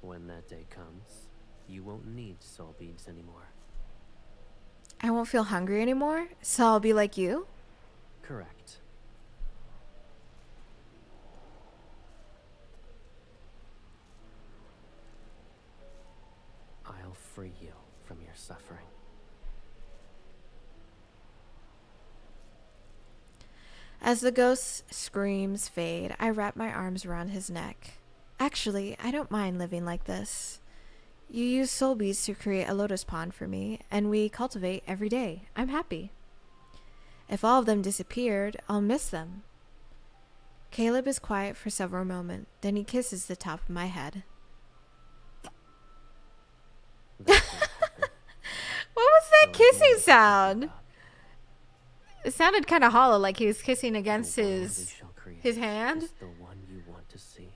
When that day comes, you won't need soul beads anymore. I won't feel hungry anymore, so I'll be like you? Correct. I'll free you from your suffering. As the ghost's screams fade, I wrap my arms around his neck. Actually, I don't mind living like this. You use soul beads to create a lotus pond for me, and we cultivate every day. I'm happy. If all of them disappeared, I'll miss them. Caleb is quiet for several moments, then he kisses the top of my head. That won't happen. What was that The kissing world is sound? about It sounded kind of hollow, like he was kissing against the world we his shall create hand. is the one you want to see.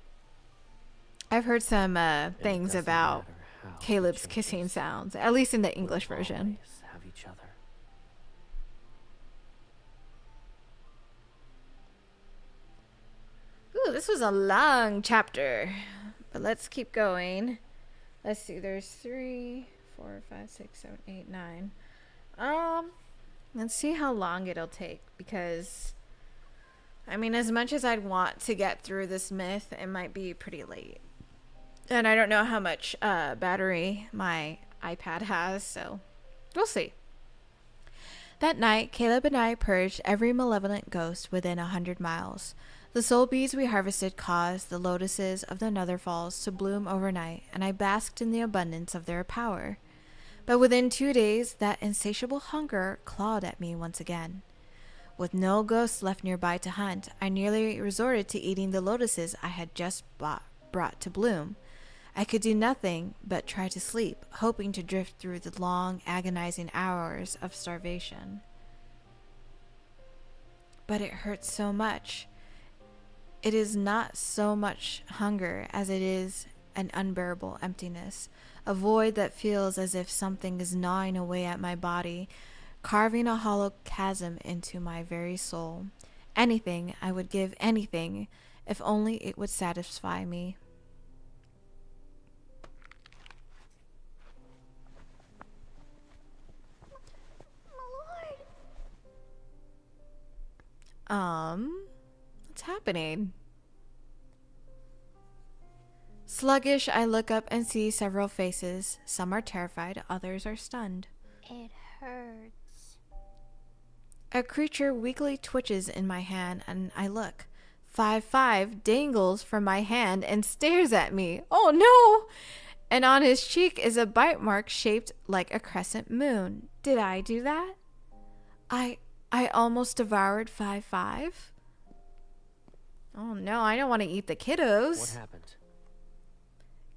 I've heard some And it things doesn't about matter how it Caleb's kissing changes, sounds, at least in the we'll English version. always have each other. Ooh, this was a long chapter, but let's keep going. Let's see, there's 3, 4, 5, 6, 7, 8, 9. Let's see how long it'll take, because I mean, as much as I'd want to get through this myth, it might be pretty late. And I don't know how much battery my iPad has, so we'll see. That night, Caleb and I purged every malevolent ghost within 100 miles. The soul beads we harvested caused the lotuses of the Netherfalls to bloom overnight, and I basked in the abundance of their power. But within 2 days, that insatiable hunger clawed at me once again. With no ghosts left nearby to hunt, I nearly resorted to eating the lotuses I had just brought to bloom. I could do nothing but try to sleep, hoping to drift through the long, agonizing hours of starvation. But it hurts so much. It is not so much hunger as it is an unbearable emptiness, a void that feels as if something is gnawing away at my body, carving a hollow chasm into my very soul. Anything, I would give anything, if only it would satisfy me. My lord. What's happening? Sluggish, I look up and see several faces. Some are terrified, others are stunned. It hurts. A creature weakly twitches in my hand, and I look. 5-5 dangles from my hand and stares at me. Oh no! And on his cheek is a bite mark shaped like a crescent moon. Did I do that? I almost devoured 5-5? Oh no, I don't want to eat the kiddos. What happened?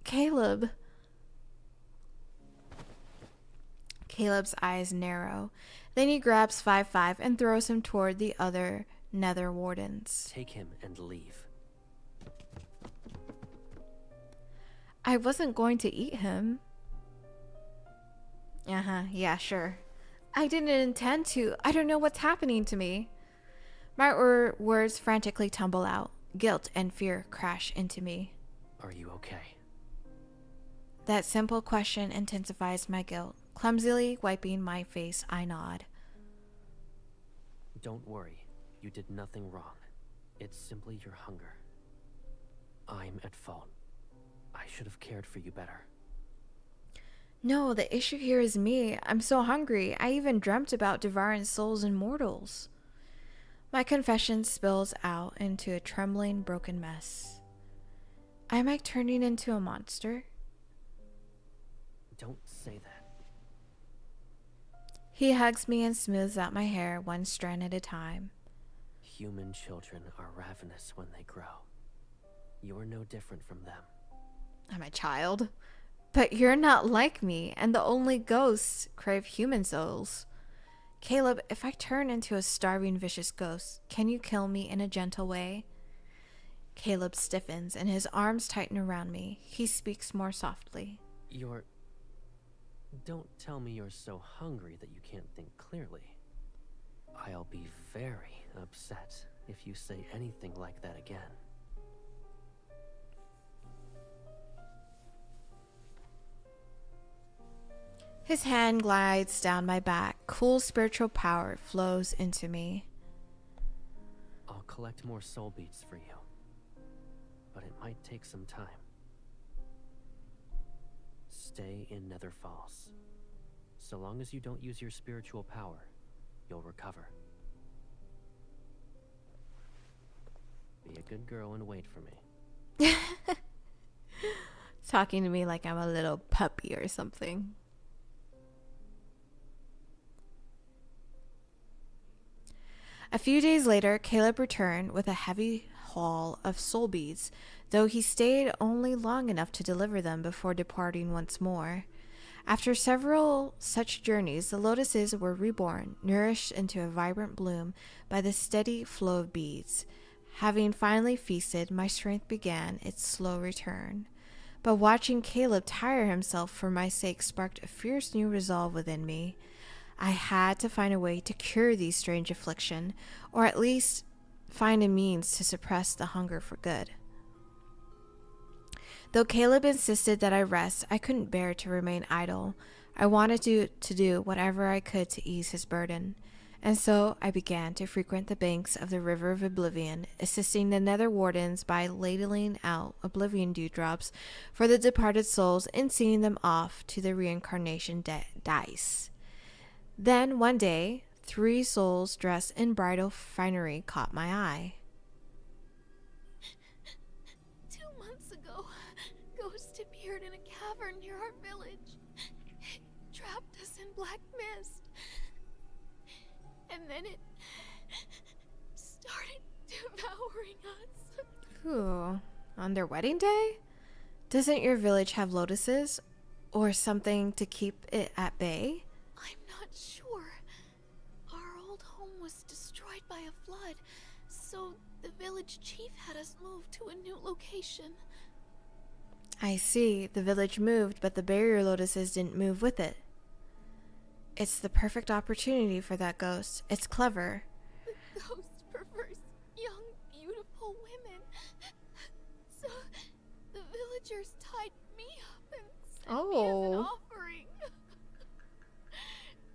Caleb. Caleb's eyes narrow. Then he grabs 5-5 and throws him toward the other nether wardens. Take him and leave. I wasn't going to eat him. Yeah, sure. I didn't intend to. I don't know what's happening to me. My words frantically tumble out. Guilt and fear crash into me. Are you okay? That simple question intensifies my guilt. Clumsily wiping my face, I nod. Don't worry. You did nothing wrong. It's simply your hunger. I'm at fault. I should have cared for you better. No, the issue here is me. I'm so hungry. I even dreamt about devouring souls and mortals. My confession spills out into a trembling, broken mess. Am I turning into a monster? Don't say that. He hugs me and smooths out my hair one strand at a time. Human children are ravenous when they grow. You're no different from them. I'm a child. But you're not like me, and the only ghosts crave human souls. Caleb, if I turn into a starving, vicious ghost, can you kill me in a gentle way? Caleb stiffens and his arms tighten around me. He speaks more softly. Don't tell me you're so hungry that you can't think clearly. I'll be very upset if you say anything like that again. His hand glides down my back. Cool spiritual power flows into me. I'll collect more soul beats for you, but it might take some time. Stay in Nether Falls. So long as you don't use your spiritual power, you'll recover. Be a good girl and wait for me. Talking to me like I'm a little puppy or something. A few days later, Caleb returned with a heavy haul of soul beads, though he stayed only long enough to deliver them before departing once more. After several such journeys, the lotuses were reborn, nourished into a vibrant bloom by the steady flow of beads. Having finally feasted, my strength began its slow return. But watching Caleb tire himself for my sake sparked a fierce new resolve within me. I had to find a way to cure these strange affliction, or at least find a means to suppress the hunger for good. Though Caleb insisted that I rest, I couldn't bear to remain idle. I wanted to do whatever I could to ease his burden. And so I began to frequent the banks of the River of Oblivion, assisting the Nether Wardens by ladling out Oblivion dewdrops for the departed souls and seeing them off to the reincarnation dice. Then, one day, 3 souls dressed in bridal finery caught my eye. 2 months ago, Ghost appeared in a cavern near our village. It trapped us in black mist. And then it started devouring us. Ooh, on their wedding day? Doesn't your village have lotuses? Or something to keep it at bay? I'm not sure. Our old home was destroyed by a flood, so the village chief had us move to a new location. I see. The village moved, but the barrier lotuses didn't move with it. It's the perfect opportunity for that ghost. It's clever. The ghost prefers young, beautiful women. So the villagers tied me up and sent me as an offering.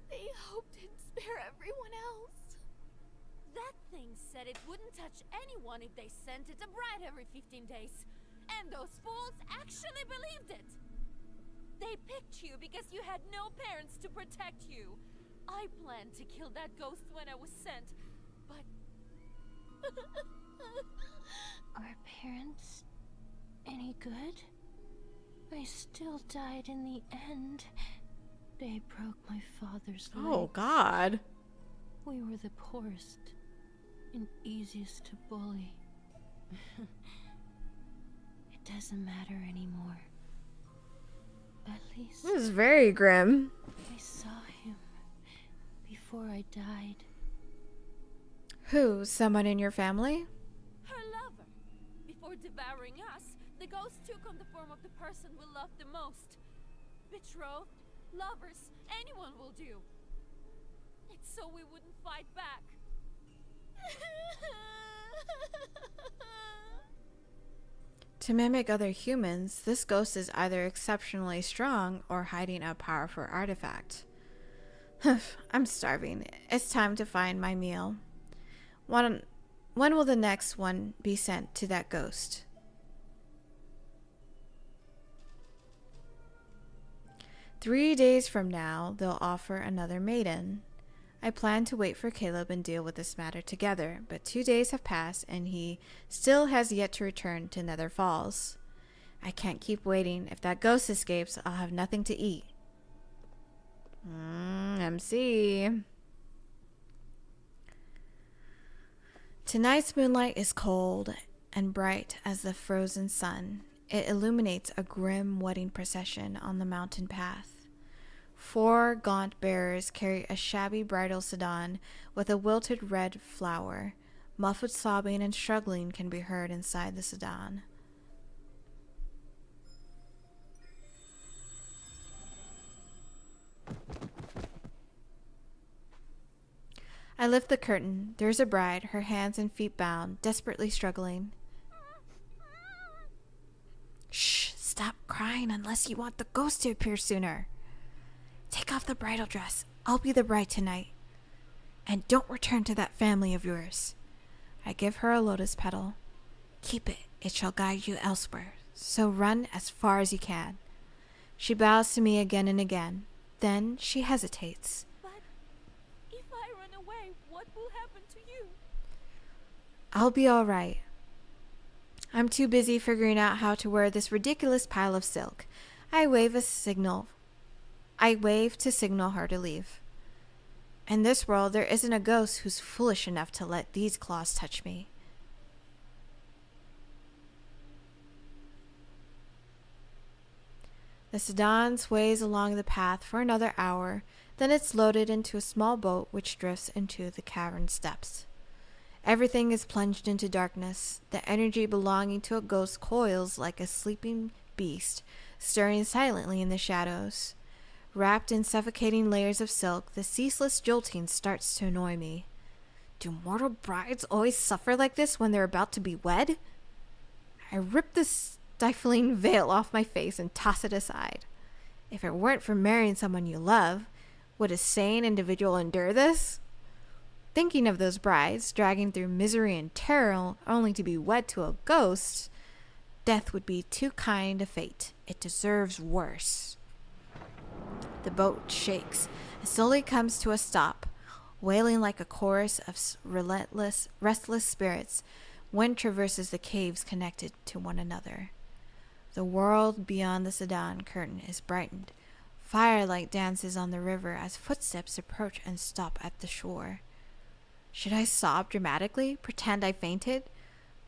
They hoped it'd spare everyone else. That thing said it wouldn't touch anyone if they sent it a bride every 15 days. And those fools actually believed it. They picked you because you had no parents to protect you. I planned to kill that ghost when I was sent, but... Are parents any good? I still died in the end. They broke my father's leg. Oh, God. We were the poorest and easiest to bully. It doesn't matter anymore. At least This is very grim. I saw him before I died. Who? Someone in your family? her lover. Before devouring us, the ghost took on the form of the person we loved the most. Betrothed, lovers, anyone will do. It's so we wouldn't fight back. To mimic other humans, this ghost is either exceptionally strong or hiding a powerful artifact. I'm starving. It's time to find my meal. When will the next one be sent to that ghost? 3 days from now, they'll offer another maiden. I plan to wait for Caleb and deal with this matter together, but 2 days have passed and he still has yet to return to Nether Falls. I can't keep waiting. If that ghost escapes, I'll have nothing to eat. MC. Tonight's moonlight is cold and bright as the frozen sun. It illuminates a grim wedding procession on the mountain path. 4 gaunt bearers carry a shabby bridal sedan with a wilted red flower. Muffled sobbing and struggling can be heard inside the sedan. I lift the curtain. There's a bride, her hands and feet bound, desperately struggling. Shh, stop crying unless you want the ghost to appear sooner. Take off the bridal dress. I'll be the bride tonight. And don't return to that family of yours. I give her a lotus petal. Keep it. It shall guide you elsewhere. So run as far as you can. She bows to me again and again. Then she hesitates. But if I run away, what will happen to you? I'll be all right. I'm too busy figuring out how to wear this ridiculous pile of silk. I wave to signal her to leave. In this world, there isn't a ghost who's foolish enough to let these claws touch me. The sedan sways along the path for another hour, then it's loaded into a small boat which drifts into the cavern's depths. Everything is plunged into darkness. The energy belonging to a ghost coils like a sleeping beast, stirring silently in the shadows. Wrapped in suffocating layers of silk, the ceaseless jolting starts to annoy me. Do mortal brides always suffer like this when they're about to be wed? I rip the stifling veil off my face and toss it aside. If it weren't for marrying someone you love, would a sane individual endure this? Thinking of those brides dragging through misery and terror only to be wed to a ghost, death would be too kind a fate. It deserves worse. The boat shakes and slowly comes to a stop, wailing like a chorus of restless spirits. Wind traverses the caves connected to one another. The world beyond the sedan curtain is brightened. Firelight dances on the river as footsteps approach and stop at the shore. Should I sob dramatically? Pretend I fainted?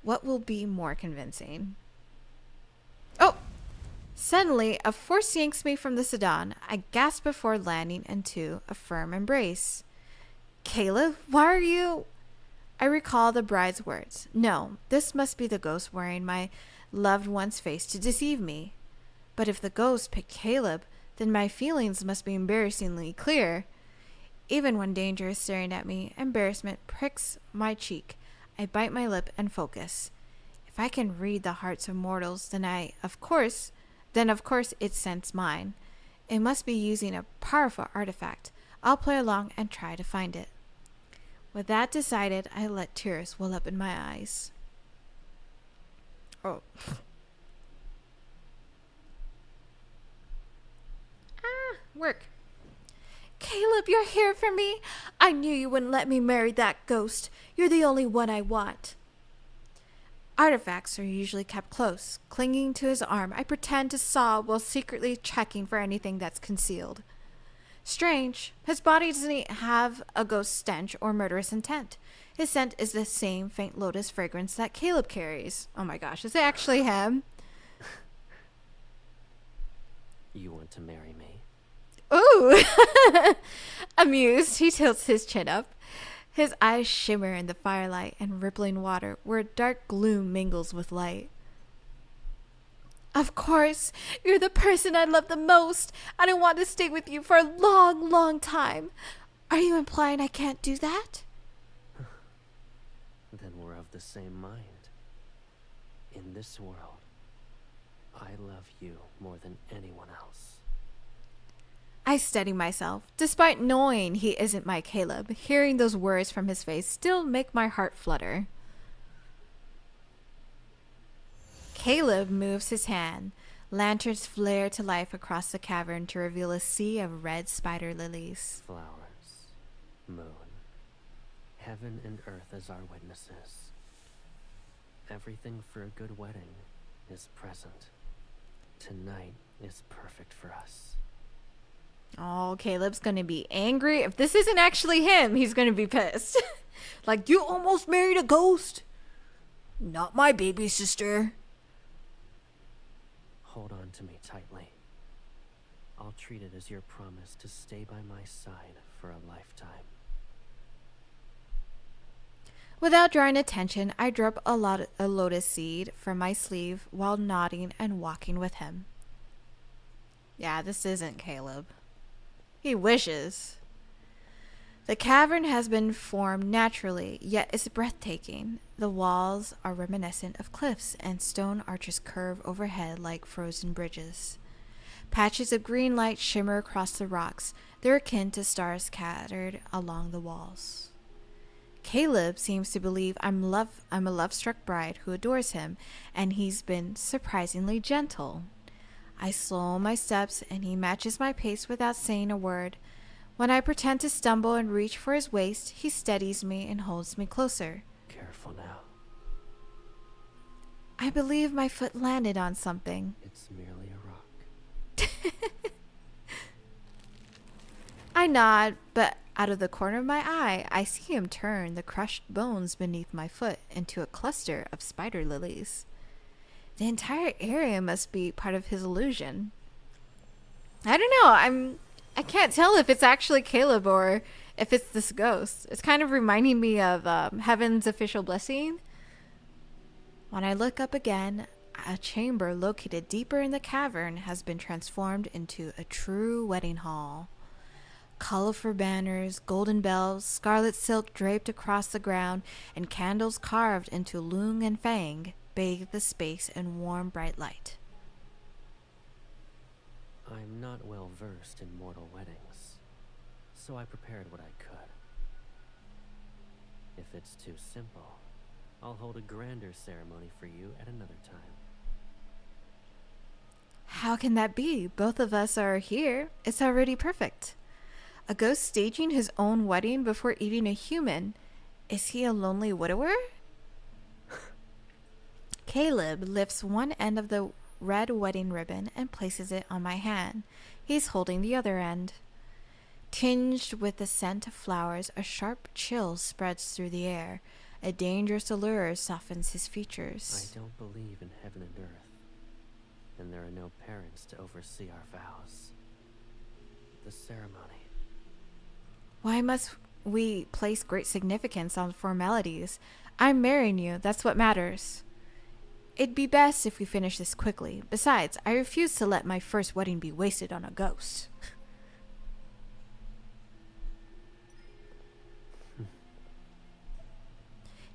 What will be more convincing? Oh! Suddenly, a force yanks me from the sedan. I gasp before landing into a firm embrace. Caleb, why are you... I recall the bride's words. No, this must be the ghost wearing my loved one's face to deceive me. But if the ghost picked Caleb, then my feelings must be embarrassingly clear. Even when danger is staring at me, embarrassment pricks my cheek. I bite my lip and focus. If I can read the hearts of mortals, then of course it scents mine. It must be using a powerful artifact. I'll play along and try to find it. With that decided, I let tears well up in my eyes. Oh. Work. Caleb, you're here for me. I knew you wouldn't let me marry that ghost. You're the only one I want. Artifacts are usually kept close. Clinging to his arm, I pretend to sob while secretly checking for anything that's concealed. Strange, his body doesn't have a ghost stench or murderous intent. His scent is the same faint lotus fragrance that Caleb carries. Oh my gosh, is it actually him? You want to marry me? Ooh! Amused, he tilts his chin up. His eyes shimmer in the firelight and rippling water where dark gloom mingles with light. Of course, you're the person I love the most. I don't want to stay with you for a long, long time. Are you implying I can't do that? Then we're of the same mind. In this world, I love you more than anyone else. I steady myself. Despite knowing he isn't my Caleb, hearing those words from his face still make my heart flutter. Caleb moves his hand, Lanterns flare to life across the cavern to reveal a sea of red spider lilies. Flowers, moon, heaven and earth as our witnesses. Everything for a good wedding is present. Tonight is perfect for us. Oh, Caleb's gonna be angry. If this isn't actually him, he's gonna be pissed. Like, you almost married a ghost. Not my baby sister. Hold on to me tightly. I'll treat it as your promise to stay by my side for a lifetime. Without drawing attention, I drop a lotus seed from my sleeve while nodding and walking with him. Yeah, this isn't Caleb. He wishes. The cavern has been formed naturally, yet it's breathtaking. The walls are reminiscent of cliffs, and stone arches curve overhead like frozen bridges. Patches of green light shimmer across the rocks. They're akin to stars scattered along the walls. Caleb seems to believe I'm a love-struck bride who adores him, and he's been surprisingly gentle. I slow my steps, and he matches my pace without saying a word. When I pretend to stumble and reach for his waist, he steadies me and holds me closer. Careful now. I believe my foot landed on something. It's merely a rock. I nod, but out of the corner of my eye, I see him turn the crushed bones beneath my foot into a cluster of spider lilies. The entire area must be part of his illusion. I don't know. I can't tell if it's actually Caleb or if it's this ghost. It's kind of reminding me of Heaven's Official Blessing. When I look up again, a chamber located deeper in the cavern has been transformed into a true wedding hall. Colorful banners, golden bells, scarlet silk draped across the ground, and candles carved into Lung and Fang bathe the space in warm, bright light. I'm not well versed in mortal weddings, so I prepared what I could. If it's too simple, I'll hold a grander ceremony for you at another time. How can that be? Both of us are here. It's already perfect. A ghost staging his own wedding before eating a human. Is he a lonely widower? Caleb lifts one end of the red wedding ribbon and places it on my hand. He's holding the other end. Tinged with the scent of flowers, a sharp chill spreads through the air. A dangerous allure softens his features. I don't believe in heaven and earth, and there are no parents to oversee our vows. The ceremony. Why must we place great significance on formalities? I'm marrying you. That's what matters. It'd be best if we finish this quickly. Besides, I refuse to let my first wedding be wasted on a ghost.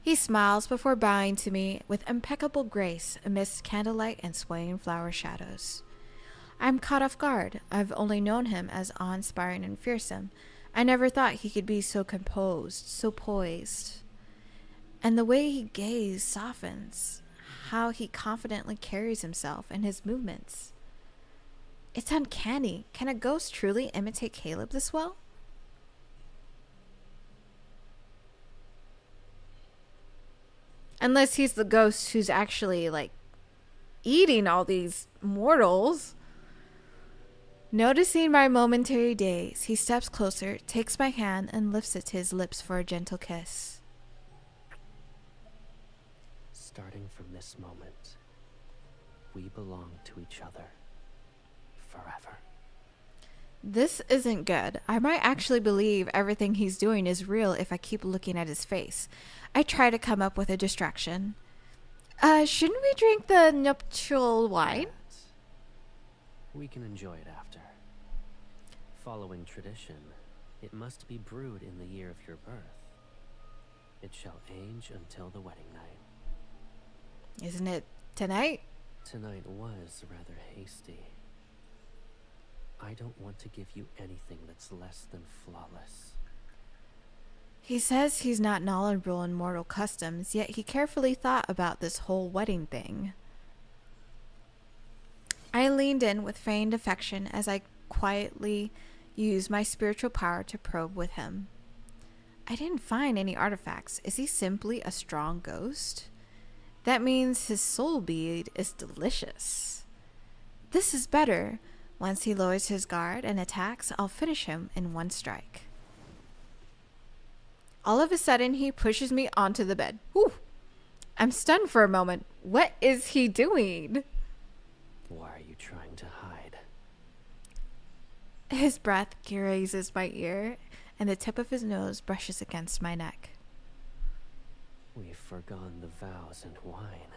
He smiles before bowing to me with impeccable grace amidst candlelight and swaying flower shadows. I'm caught off guard. I've only known him as awe-inspiring and fearsome. I never thought he could be so composed, so poised. And the way he gazes softens, how he confidently carries himself and his movements. It's uncanny. Can a ghost truly imitate Caleb this well? Unless he's the ghost who's actually, like, eating all these mortals. Noticing my momentary daze, he steps closer, takes my hand, and lifts it to his lips for a gentle kiss. Starting from this moment, we belong to each other forever. This isn't good. I might actually believe everything he's doing is real if I keep looking at his face. I try to come up with a distraction. Shouldn't we drink the nuptial wine? We can enjoy it after. Following tradition, it must be brewed in the year of your birth. It shall age until the wedding night. Isn't it tonight? Tonight was rather hasty. I don't want to give you anything that's less than flawless. He says he's not knowledgeable in mortal customs, yet he carefully thought about this whole wedding thing. I leaned in with feigned affection as I quietly used my spiritual power to probe with him. I didn't find any artifacts. Is he simply a strong ghost? That means his soul bead is delicious. This is better. Once he lowers his guard and attacks, I'll finish him in one strike. All of a sudden, he pushes me onto the bed. Whew. I'm stunned for a moment. What is he doing? Why are you trying to hide? His breath grazes my ear, and the tip of his nose brushes against my neck. We've forgone the vows and wine.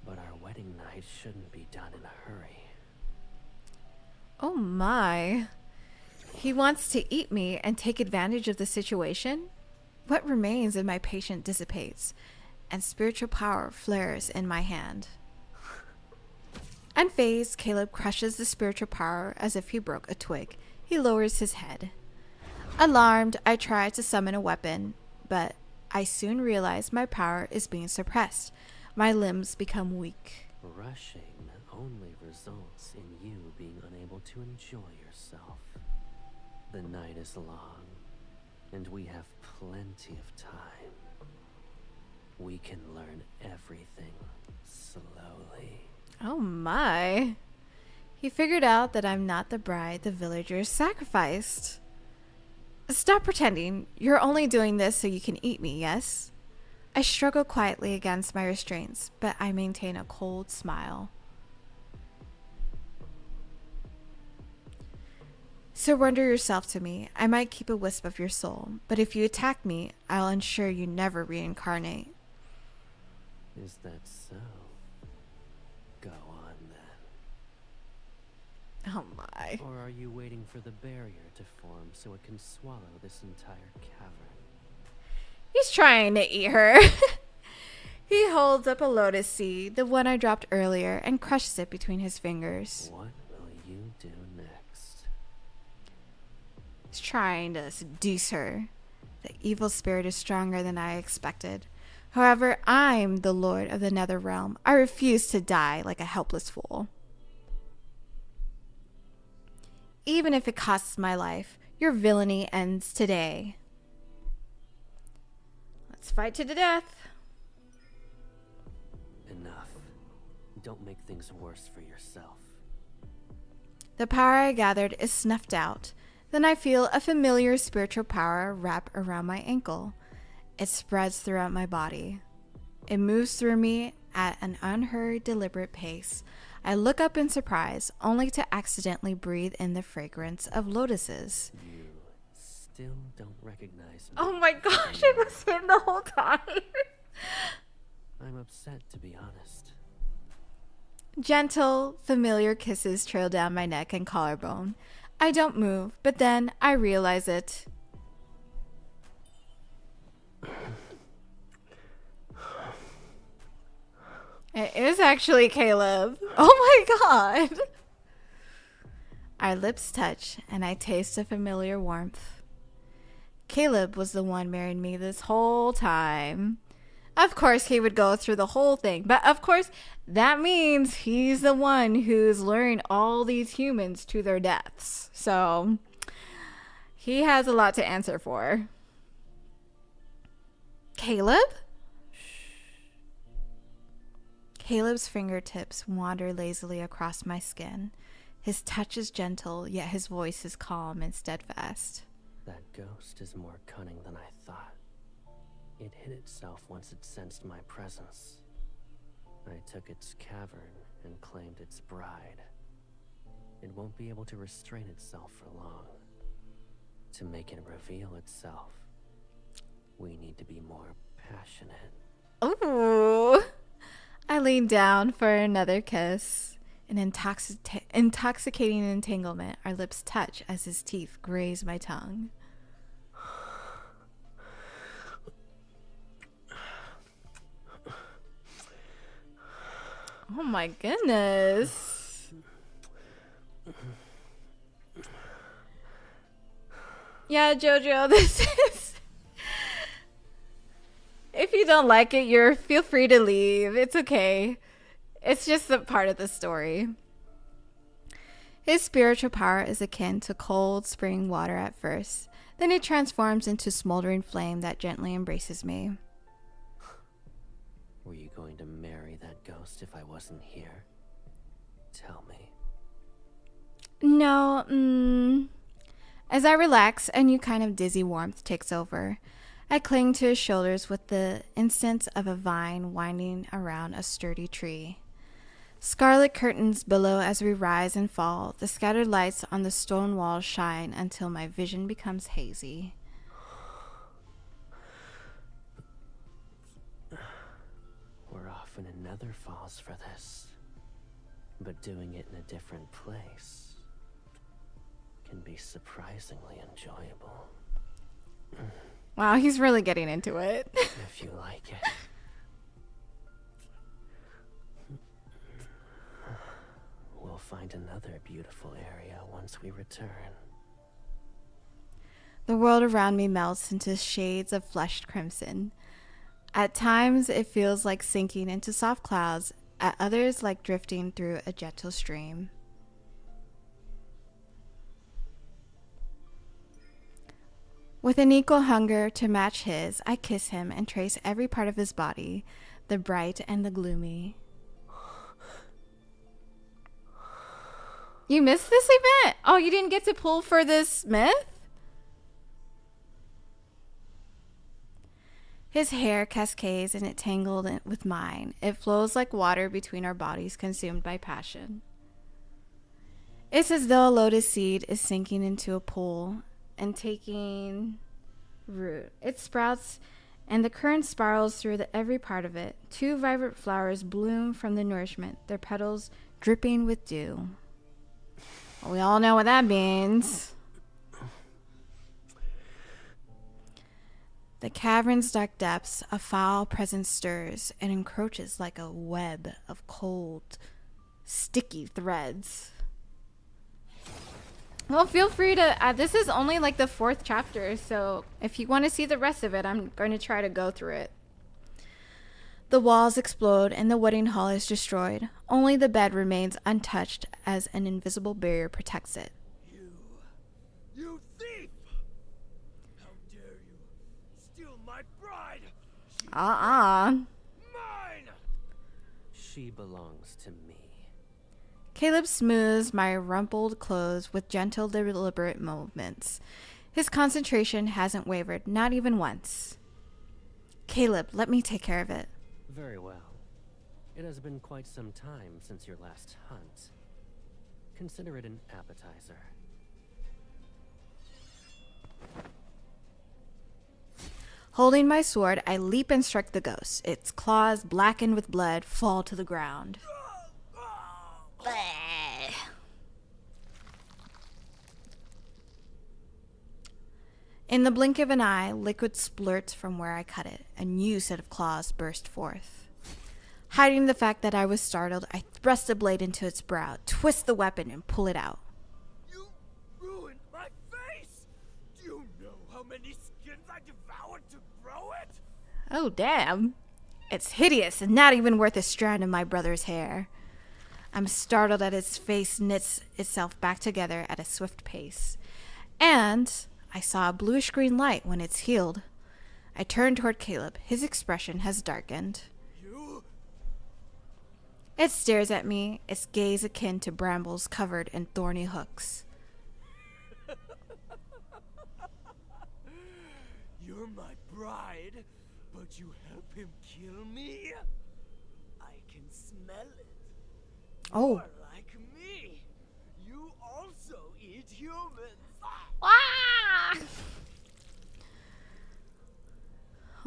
But our wedding night shouldn't be done in a hurry. Oh my. He wants to eat me and take advantage of the situation? What remains of my patience dissipates, and spiritual power flares in my hand. Unfazed, Caleb crushes the spiritual power as if he broke a twig. He lowers his head. Alarmed, I try to summon a weapon, but I soon realize my power is being suppressed. My limbs become weak. Rushing only results in you being unable to enjoy yourself. The night is long, and we have plenty of time. We can learn everything slowly. Oh my. He figured out that I'm not the bride the villagers sacrificed. Stop pretending. You're only doing this so you can eat me, yes? I struggle quietly against my restraints, but I maintain a cold smile. Surrender yourself to me. I might keep a wisp of your soul, but if you attack me, I'll ensure you never reincarnate. Is that so? Go on then. Oh my. Or are you waiting for the barrier to form so it can swallow this entire cavern? He's trying to eat her. He holds up a lotus seed, the one I dropped earlier, and crushes it between his fingers. What will you do next? He's trying to seduce her. The evil spirit is stronger than I expected. However, I'm the lord of the nether realm. I refuse to die like a helpless fool. Even if it costs my life, your villainy ends today. Let's fight to the death. Enough. Don't make things worse for yourself. The power I gathered is snuffed out. Then I feel a familiar spiritual power wrap around my ankle. It spreads throughout my body. It moves through me at an unhurried, deliberate pace. I look up in surprise, only to accidentally breathe in the fragrance of lotuses. You still don't recognize me. Oh my gosh, it was him the whole time. I'm upset, to be honest. Gentle, familiar kisses trail down my neck and collarbone. I don't move, but then I realize it. It is actually Caleb. Oh my god. Our lips touch, and I taste a familiar warmth. Caleb was the one marrying me this whole time. Of course, he would go through the whole thing, but of course, that means he's the one who's luring all these humans to their deaths. So, he has a lot to answer for. Caleb? Caleb's fingertips wander lazily across my skin. His touch is gentle, yet his voice is calm and steadfast. That ghost is more cunning than I thought. It hid itself once it sensed my presence. I took its cavern and claimed its bride. It won't be able to restrain itself for long. To make it reveal itself, we need to be more passionate. Ooh. I lean down for another kiss. An intoxicating entanglement. Our lips touch as his teeth graze my tongue. Oh my goodness. Yeah, Jojo, this is... If you don't like it, feel free to leave. It's okay. It's just a part of the story. His spiritual power is akin to cold spring water at first. Then it transforms into smoldering flame that gently embraces me. Were you going to marry that ghost if I wasn't here? Tell me. No, As I relax, a new kind of dizzy warmth takes over. I cling to his shoulders with the instinct of a vine winding around a sturdy tree. Scarlet curtains billow as we rise and fall. The scattered lights on the stone walls shine until my vision becomes hazy. We're off in another falls for this. But doing it in a different place can be surprisingly enjoyable. Wow, he's really getting into it. If you like it. We'll find another beautiful area once we return. The world around me melts into shades of flushed crimson. At times, it feels like sinking into soft clouds, at others like drifting through a gentle stream. With an equal hunger to match his, I kiss him and trace every part of his body, the bright and the gloomy. You missed this event? Oh, you didn't get to pull for this myth? His hair cascades and it tangled with mine. It flows like water between our bodies consumed by passion. It's as though a lotus seed is sinking into a pool and taking root. It sprouts and the current spirals through every part of it. Two vibrant flowers bloom from the nourishment, their petals dripping with dew. Well, we all know what that means. The cavern's dark depths, a foul presence stirs and encroaches like a web of cold, sticky threads. Well, feel free to, this is only like the 4th chapter, so if you want to see the rest of it, I'm going to try to go through it. The walls explode and the wedding hall is destroyed. Only the bed remains untouched as an invisible barrier protects it. You thief! How dare you steal my bride? Mine! She belongs to me. Caleb smooths my rumpled clothes with gentle, deliberate movements. His concentration hasn't wavered, not even once. Caleb, let me take care of it. Very well. It has been quite some time since your last hunt. Consider it an appetizer. Holding my sword, I leap and strike the ghost. Its claws, blackened with blood, fall to the ground. In the blink of an eye, liquid splurts from where I cut it. A new set of claws burst forth. Hiding the fact that I was startled, I thrust a blade into its brow, twist the weapon, and pull it out. You ruined my face! Do you know how many skins I devoured to grow it? Oh, damn. It's hideous and not even worth a strand of my brother's hair. I'm startled as its face knits itself back together at a swift pace. And I saw a bluish-green light when it's healed. I turned toward Caleb. His expression has darkened. You? It stares at me, its gaze akin to brambles covered in thorny hooks. You're my bride, but you help him kill me? I can smell it. Oh. You're like me. You also eat humans.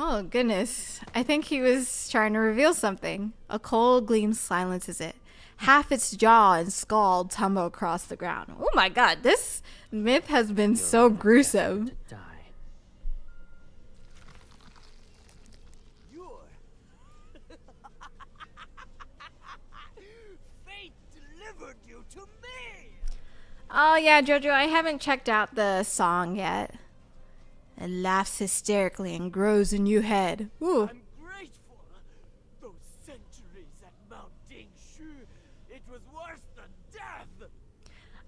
Oh, goodness. I think he was trying to reveal something. A cold gleam silences it. Half its jaw and skull tumble across the ground. Oh my god, this myth has been so gruesome. To die. You're... Fate delivered you to me! Oh yeah, Jojo, I haven't checked out the song yet. It laughs hysterically and grows a new head. Ooh. I'm grateful. Those centuries at Mount Ding was worse than death.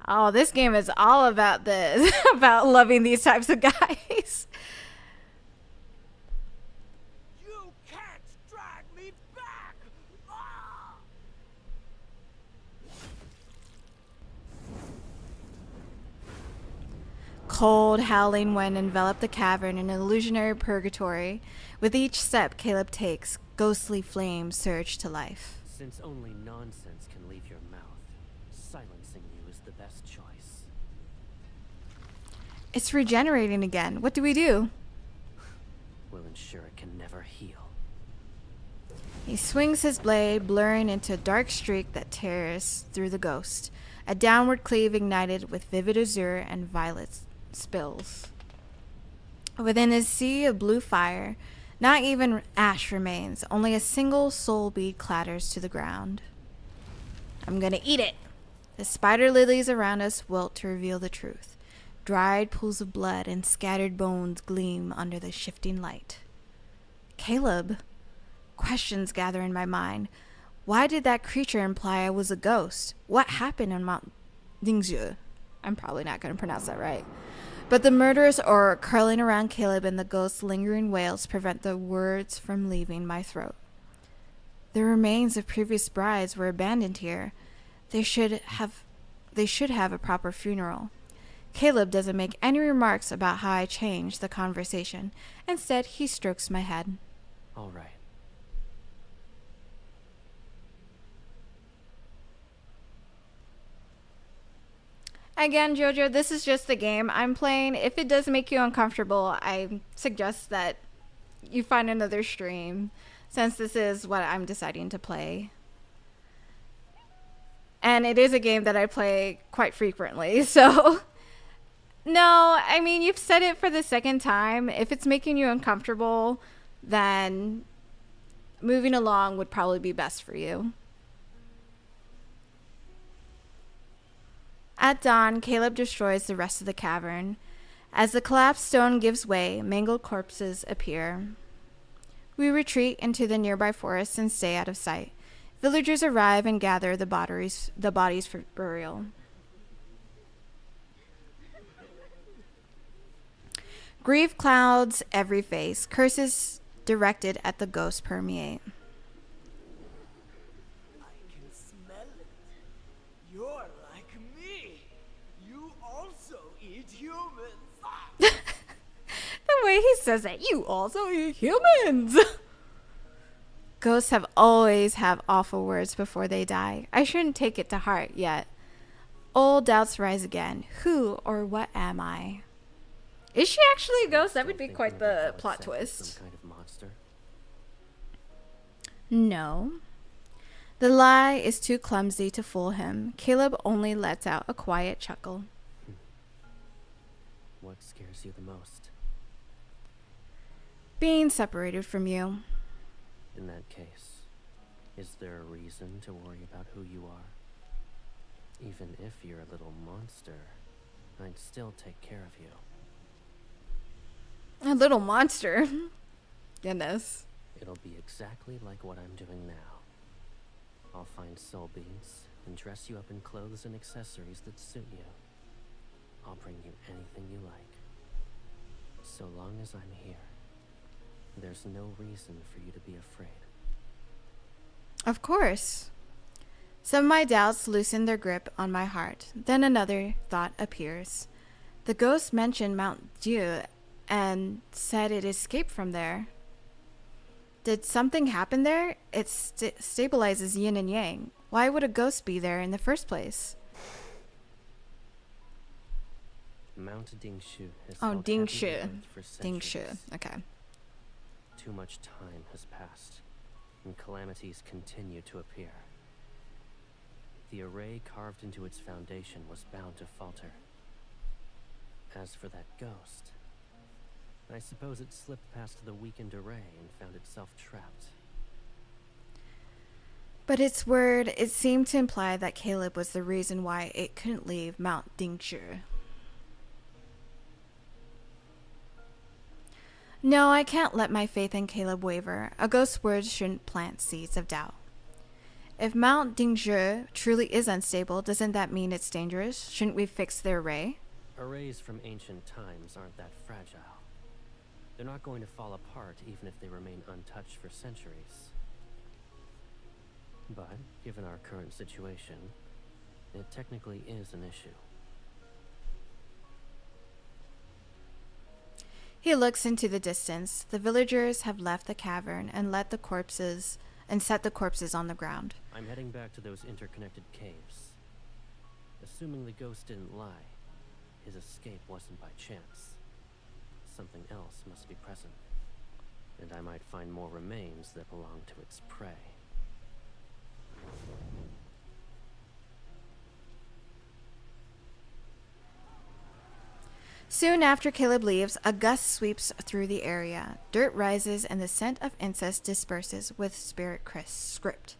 Oh, this game is all about this, about loving these types of guys. You can't drag me back. Ah! Cold, howling wind enveloped the cavern in an illusionary purgatory. With each step Caleb takes, ghostly flames surge to life. Since only nonsense can leave your mouth, silencing you is the best choice. It's regenerating again. What do we do? Will ensure it can never heal. He swings his blade, blurring into a dark streak that tears through the ghost. A downward cleave ignited with vivid azure and violet spills. Within a sea of blue fire, not even ash remains. Only a single soul bead clatters to the ground. I'm gonna eat it. The spider lilies around us wilt to reveal the truth. Dried pools of blood and scattered bones gleam under the shifting light. Caleb. Questions gather in my mind. Why did that creature imply I was a ghost? What happened on Mount Dingzhu? I'm probably not going to pronounce that right. But the murderous aura curling around Caleb and the ghost's lingering wails prevent the words from leaving my throat. The remains of previous brides were abandoned here. They should have a proper funeral. Caleb doesn't make any remarks about how I changed the conversation. Instead, he strokes my head. All right. Again, Jojo, this is just the game I'm playing. If it does make you uncomfortable, I suggest that you find another stream, since this is what I'm deciding to play. And it is a game that I play quite frequently, so... No, I mean, you've said it for the second time. If it's making you uncomfortable, then moving along would probably be best for you. At dawn, Caleb destroys the rest of the cavern. As the collapsed stone gives way, mangled corpses appear. We retreat into the nearby forest and stay out of sight. Villagers arrive and gather the bodies for burial. Grief clouds every face. Curses directed at the ghost permeate. I can smell it. You're like me. You also eat humans. The way he says that, you also eat humans. Ghosts have always have awful words before they die. I shouldn't take it to heart yet. Old doubts rise again. Who or what am I? Is she actually a ghost? That would be quite the plot twist. Some kind of monster. No. The lie is too clumsy to fool him. Caleb only lets out a quiet chuckle. What scares you the most? Being separated from you. In that case, is there a reason to worry about who you are? Even if you're a little monster, I'd still take care of you. A little monster. Goodness. It'll be exactly like what I'm doing now. I'll find soul beads and dress you up in clothes and accessories that suit you. I'll bring you anything you like. So long as I'm here, there's no reason for you to be afraid. Of course. Some of my doubts loosen their grip on my heart. Then another thought appears. The ghost mentioned Mount Dieu and said it escaped from there. Did something happen there? It stabilizes yin and yang. Why would a ghost be there in the first place? Mount Dingshu has Oh, held heavy Dingshu. load for Dingshu. centuries. Okay. Too much time has passed, and calamities continue to appear. The array carved into its foundation was bound to falter. As for that ghost, I suppose it slipped past the weakened array and found itself trapped. But its word, it seemed to imply that Caleb was the reason why it couldn't leave Mount Dingshu. No, I can't let my faith in Caleb waver. A ghost's words shouldn't plant seeds of doubt. If Mount Dingzhe truly is unstable, doesn't that mean it's dangerous? Shouldn't we fix the array? Arrays from ancient times aren't that fragile. They're not going to fall apart even if they remain untouched for centuries. But, given our current situation, it technically is an issue. He looks into the distance. The villagers have left the cavern and set the corpses on the ground. I'm heading back to those interconnected caves. Assuming the ghost didn't lie, his escape wasn't by chance. Something else must be present. And I might find more remains that belong to its prey. Soon after Caleb leaves, a gust sweeps through the area. Dirt rises and the scent of incense disperses with spirit script.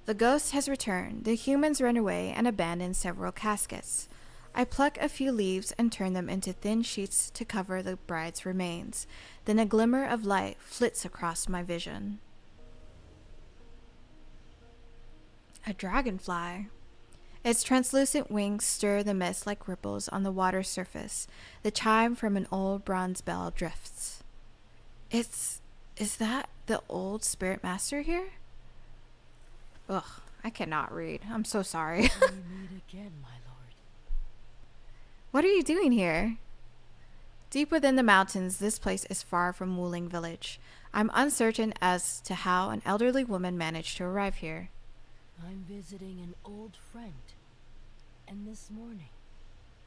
The ghost has returned. The humans run away and abandon several caskets. I pluck a few leaves and turn them into thin sheets to cover the bride's remains. Then a glimmer of light flits across my vision. A dragonfly. Its translucent wings stir the mist like ripples on the water's surface. The chime from an old bronze bell drifts. Is that the old spirit master here? Ugh, I cannot read. I'm so sorry. We meet again, my lord. What are you doing here? Deep within the mountains, this place is far from Wuling village. I'm uncertain as to how an elderly woman managed to arrive here. I'm visiting an old friend. And this morning,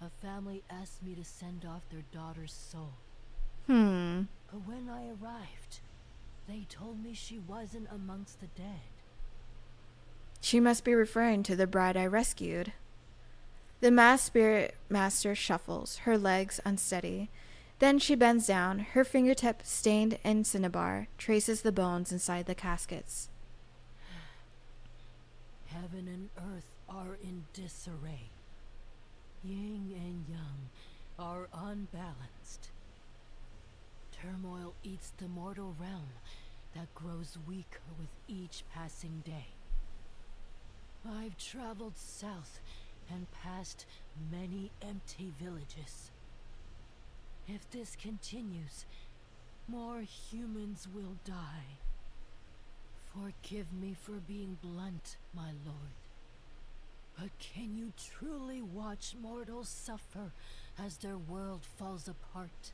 a family asked me to send off their daughter's soul. But when I arrived, they told me she wasn't amongst the dead. She must be referring to the bride I rescued. The masked spirit master shuffles, her legs unsteady. Then she bends down, her fingertip stained in cinnabar, traces the bones inside the caskets. Heaven and earth are in disarray. Yin and yang are unbalanced. Turmoil eats the mortal realm that grows weaker with each passing day. I've traveled south and past many empty villages. If this continues, more humans will die. Forgive me for being blunt, my lord. But can you truly watch mortals suffer as their world falls apart?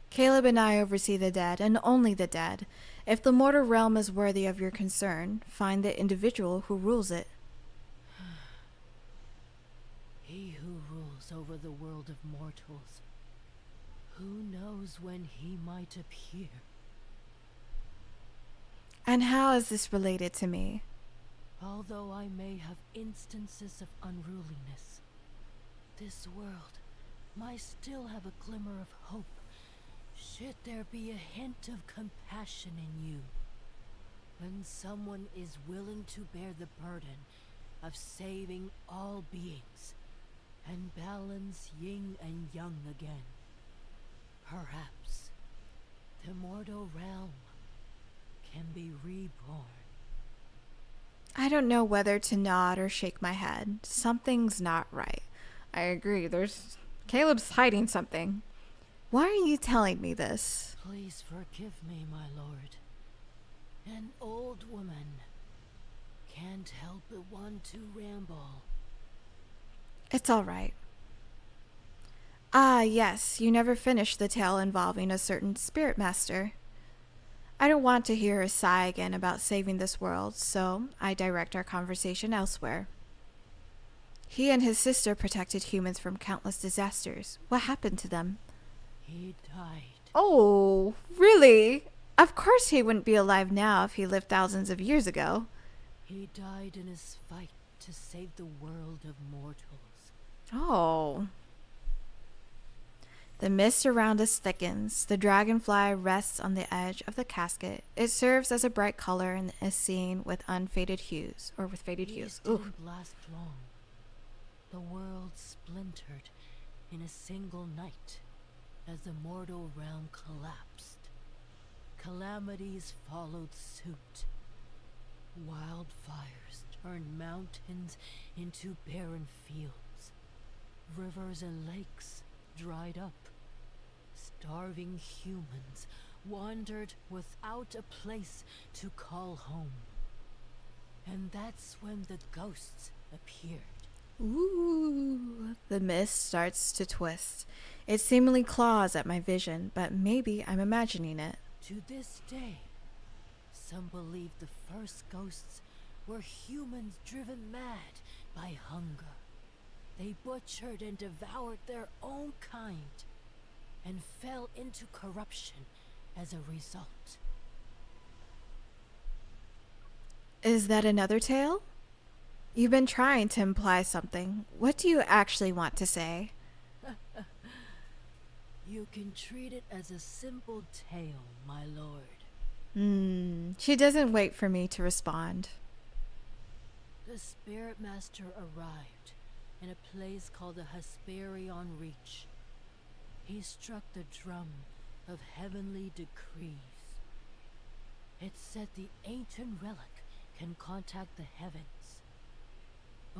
Caleb and I oversee the dead, and only the dead. If the mortal realm is worthy of your concern, find the individual who rules it. He who rules over the world of mortals. Who knows when he might appear? And how is this related to me? Although I may have instances of unruliness, this world might still have a glimmer of hope, should there be a hint of compassion in you. When someone is willing to bear the burden of saving all beings and balance yin and yang again, perhaps the mortal realm can be reborn. I don't know whether to nod or shake my head. Something's not right. I agree. Caleb's hiding something. Why are you telling me this? Please forgive me, my lord. An old woman can't help but want to ramble. It's all right. Ah, yes, you never finished the tale involving a certain spirit master. I don't want to hear her sigh again about saving this world, so I direct our conversation elsewhere. He and his sister protected humans from countless disasters. What happened to them? He died. Oh, really? Of course he wouldn't be alive now if he lived thousands of years ago. He died in his fight to save the world of mortals. Oh. The mist around us thickens. The dragonfly rests on the edge of the casket. It serves as a bright color and is seen with unfaded hues, or with faded hues. Ooh. Didn't last long. The world splintered in a single night as the mortal realm collapsed. calamities followed suit. Wildfires turned mountains into barren fields. Rivers and lakes dried up. Starving humans wandered without a place to call home. And that's when the ghosts appeared. Ooh, the mist starts to twist. It seemingly claws at my vision, but maybe I'm imagining it. To this day, some believe the first ghosts were humans driven mad by hunger. They butchered and devoured their own kind and fell into corruption as a result. Is that another tale? You've been trying to imply something. What do you actually want to say? You can treat it as a simple tale, my lord. She doesn't wait for me to respond. The Spirit Master arrived in a place called the Hesperion Reach. He struck the drum of heavenly decrees. It said the ancient relic can contact the heavens.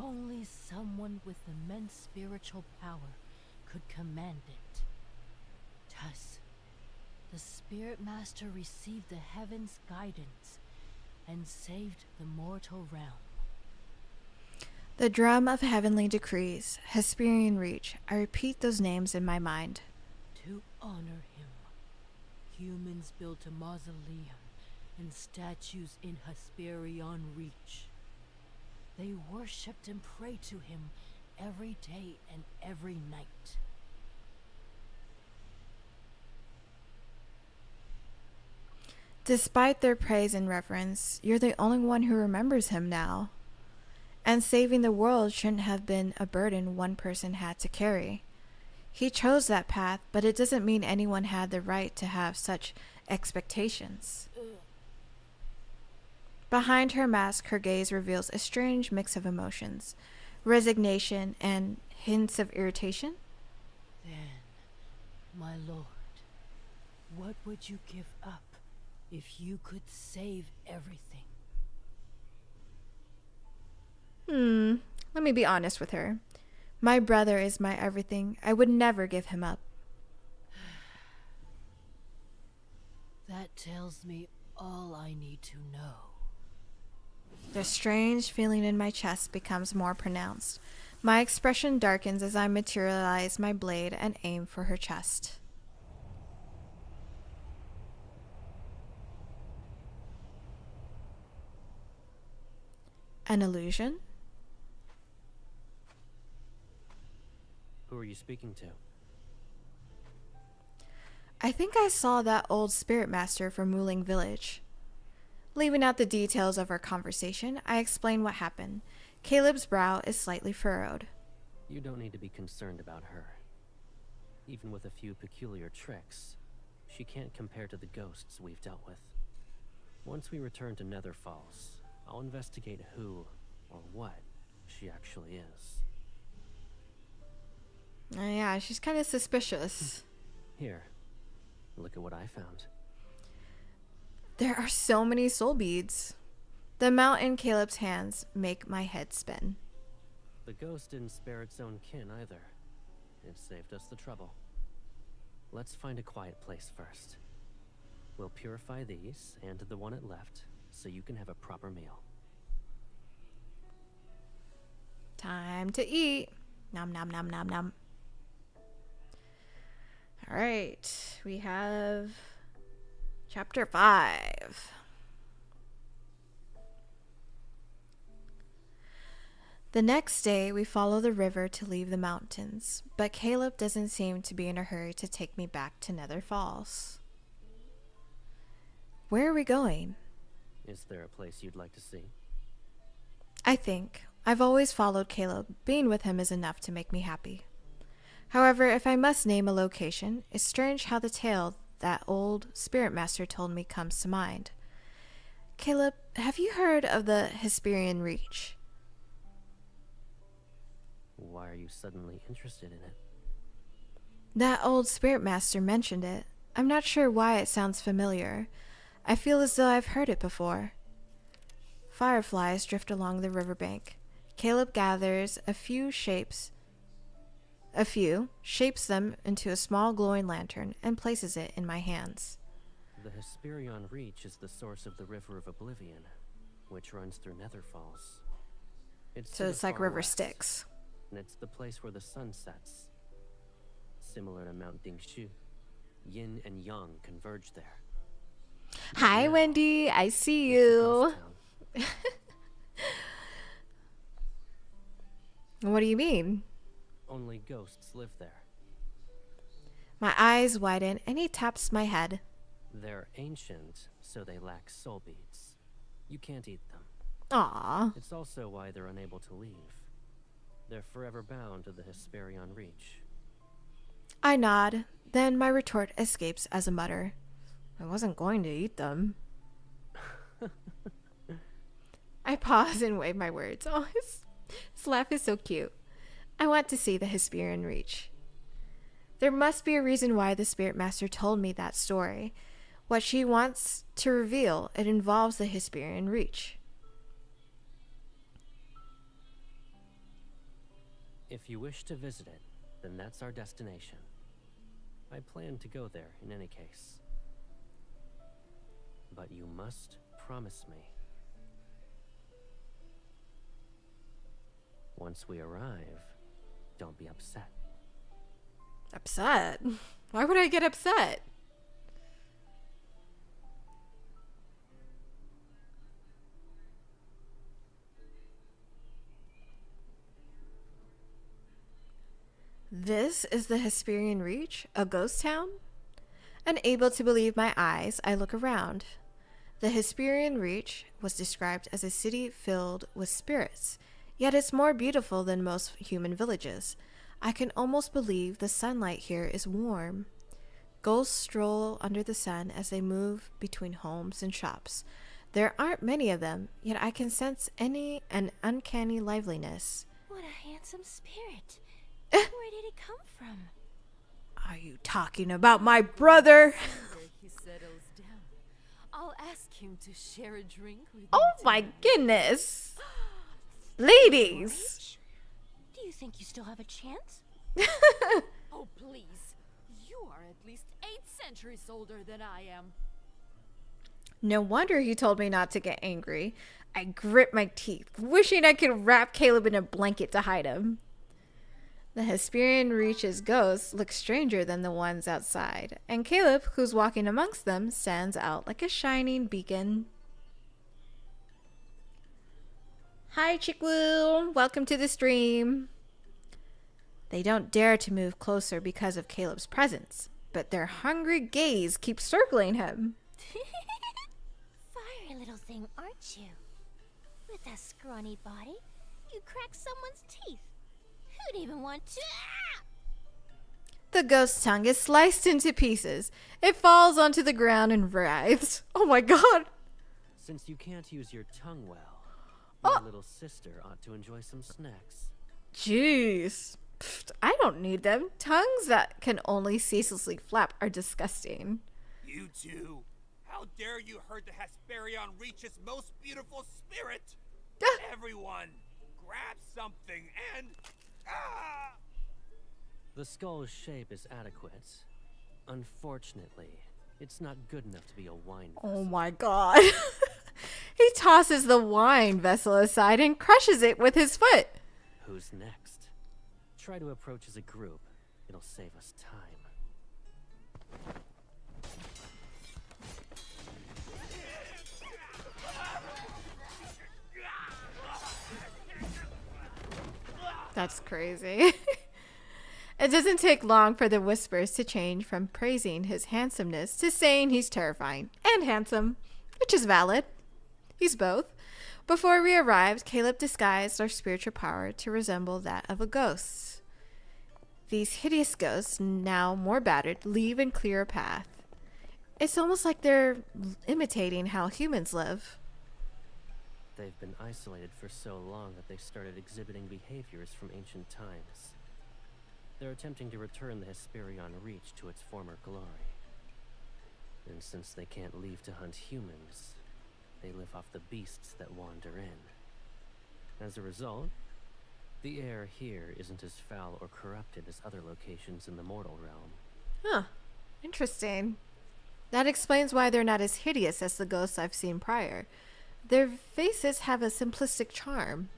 Only someone with immense spiritual power could command it. Thus, the Spirit Master received the heavens' guidance and saved the mortal realm. The drum of heavenly decrees, Hesperian Reach. I repeat those names in my mind. To honor him, humans built a mausoleum and statues in Hesperion Reach. They worshipped and prayed to him every day and every night. Despite their praise and reverence, you're the only one who remembers him now. And saving the world shouldn't have been a burden one person had to carry. He chose that path, but it doesn't mean anyone had the right to have such expectations. Behind her mask, her gaze reveals a strange mix of emotions, resignation and hints of irritation. Then, my lord, what would you give up if you could save everything? Let me be honest with her. My brother is my everything. I would never give him up. That tells me all I need to know. The strange feeling in my chest becomes more pronounced. My expression darkens as I materialize my blade and aim for her chest. An illusion? Who are you speaking to? I think I saw that old spirit master from Wuling Village. Leaving out the details of our conversation, I explain what happened. Caleb's brow is slightly furrowed. You don't need to be concerned about her. Even with a few peculiar tricks, she can't compare to the ghosts we've dealt with. Once we return to Nether Falls, I'll investigate who or what she actually is. Yeah, she's kind of suspicious. Here, look at what I found. There are so many soul beads. The amount in Caleb's hands make my head spin. The ghost didn't spare its own kin either. It saved us the trouble. Let's find a quiet place first. We'll purify these and the one it left so you can have a proper meal. Time to eat. Nom nom nom nom nom. All right, we have Chapter 5. The next day, we follow the river to leave the mountains, but Caleb doesn't seem to be in a hurry to take me back to Nether Falls. Where are we going? Is there a place you'd like to see? I think. I've always followed Caleb. Being with him is enough to make me happy. However, if I must name a location, it's strange how the tale that old spirit master told me comes to mind. Caleb, have you heard of the Hesperian Reach? Why are you suddenly interested in it? That old spirit master mentioned it. I'm not sure why it sounds familiar. I feel as though I've heard it before. Fireflies drift along the riverbank. Caleb gathers shapes them into a small glowing lantern, and places it in my hands. The Hesperion Reach is the source of the River of Oblivion, which runs through Nether Falls. So it's like River Styx. And it's the place where the sun sets. Similar to Mount Dingshu, yin and yang converge there. Hi, Now, Wendy. I see it's a you. ghost town. What do you mean? Only ghosts live there. My eyes widen, and he taps my head. They're ancient, so they lack soul beads. You can't eat them. Aww. It's also why they're unable to leave. They're forever bound to the Hesperion Reach. I nod. Then my retort escapes as a mutter. I wasn't going to eat them. I pause and wave my words. Oh, his laugh is so cute. I want to see the Hesperion Reach. There must be a reason why the Spirit Master told me that story. What she wants to reveal, it involves the Hesperion Reach. If you wish to visit it, then that's our destination. I plan to go there in any case. But you must promise me. Once we arrive, don't be upset. Upset? Why would I get upset? This is the Hesperion Reach, a ghost town? Unable to believe my eyes, I look around. The Hesperion Reach was described as a city filled with spirits, yet it's more beautiful than most human villages. I can almost believe the sunlight here is warm. Ghosts stroll under the sun as they move between homes and shops. There aren't many of them, yet I can sense an uncanny liveliness. What a handsome spirit. Where did it come from? Are you talking about my brother? Where he settles down, I'll ask him to share a drink with Oh me my tonight. goodness. Ladies. Do you think you still have a chance? Oh, please. You are at least 8 centuries older than I am. No wonder he told me not to get angry. I grit my teeth, wishing I could wrap Caleb in a blanket to hide him. The Hesperion Reach's ghosts look stranger than the ones outside, and Caleb, who's walking amongst them, stands out like a shining beacon. Hi, Chickwoo! Welcome to the stream. They don't dare to move closer because of Caleb's presence, but their hungry gaze keeps circling him. Fiery little thing, aren't you? With that scrawny body, you crack someone's teeth. Who'd even want to? Ah! The ghost's tongue is sliced into pieces. It falls onto the ground and writhes. Oh my god! Since you can't use your tongue well, Oh. your little sister ought to enjoy some snacks. Jeez. Pfft, I don't need them. Tongues that can only ceaselessly flap are disgusting. You two! How dare you hurt the Hesperion Reach's most beautiful spirit! Everyone, grab something and... Ah! The skull's shape is adequate. Unfortunately, it's not good enough to be a wine vessel. Oh my god. He tosses the wine vessel aside and crushes it with his foot. Who's next? Try to approach as a group. It'll save us time. That's crazy. It doesn't take long for the whispers to change from praising his handsomeness to saying he's terrifying and handsome, which is valid. He's both. Before we arrived, Caleb disguised our spiritual power to resemble that of a ghost. These hideous ghosts, now more battered, leave and clear a path. It's almost like they're imitating how humans live. They've been isolated for so long that they started exhibiting behaviors from ancient times. They're attempting to return the Hesperion Reach to its former glory. And And since they can't leave to hunt humans, they live off the beasts that wander in. As a result, the air here isn't as foul or corrupted as other locations in the mortal realm. Huh. Interesting. That explains why they're not as hideous as the ghosts I've seen prior. Their faces have a simplistic charm.